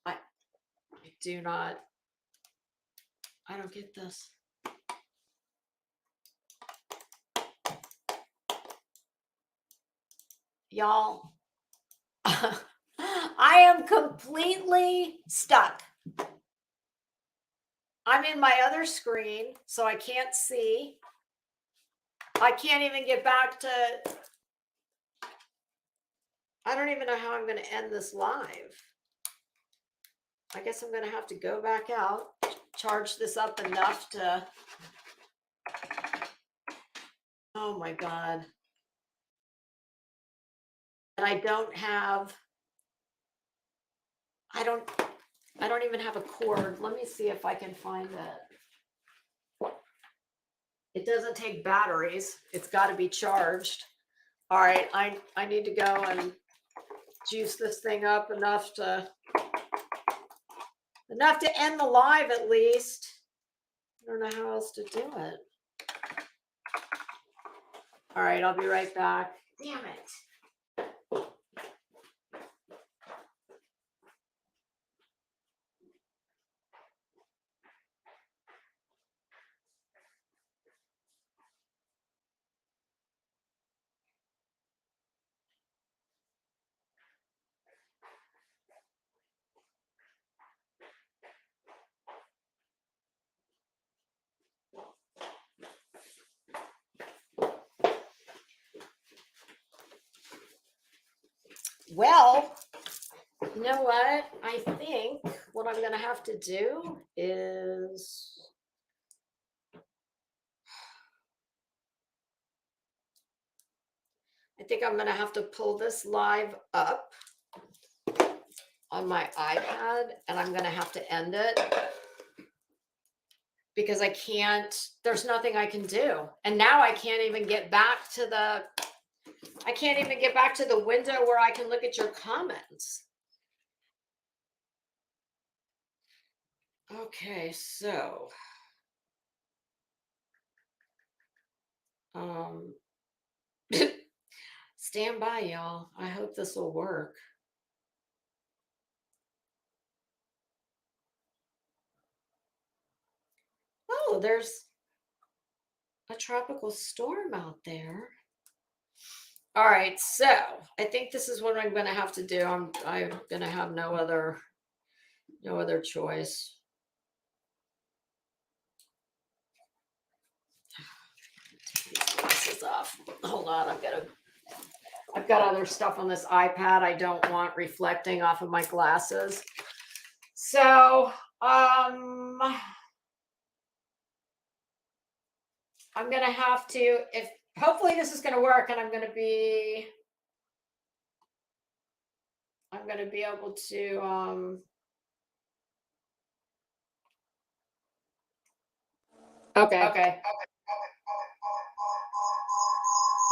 I don't get this. Y'all, I am completely stuck. I'm in my other screen, so I can't see. I can't even get back to. I don't even know how I'm going to end this live. I guess I'm going to have to go back out, charge this up enough to. Oh my God. And I don't even have a cord. Let me see if I can find it. It doesn't take batteries. It's got to be charged. All right, I need to go and juice this thing up enough to end the live at least. I don't know how else to do it. All right, I'll be right back. Damn it. Well, you know what? I think what I'm going to have to do is I think I'm going to have to pull this live up on my iPad and I'm going to have to end it because I can't, there's nothing I can do. And now I can't even get back to the window where I can look at your comments. Okay, so stand by, y'all. I hope this will work. Oh, there's a tropical storm out there. All right, so I think this is what I'm going to have to do. I'm going to have no other choice. Take these glasses off. Hold on, I've got other stuff on this iPad I don't want reflecting off of my glasses. So, I'm going to have to, hopefully this is going to work and I'm going to be able to, okay.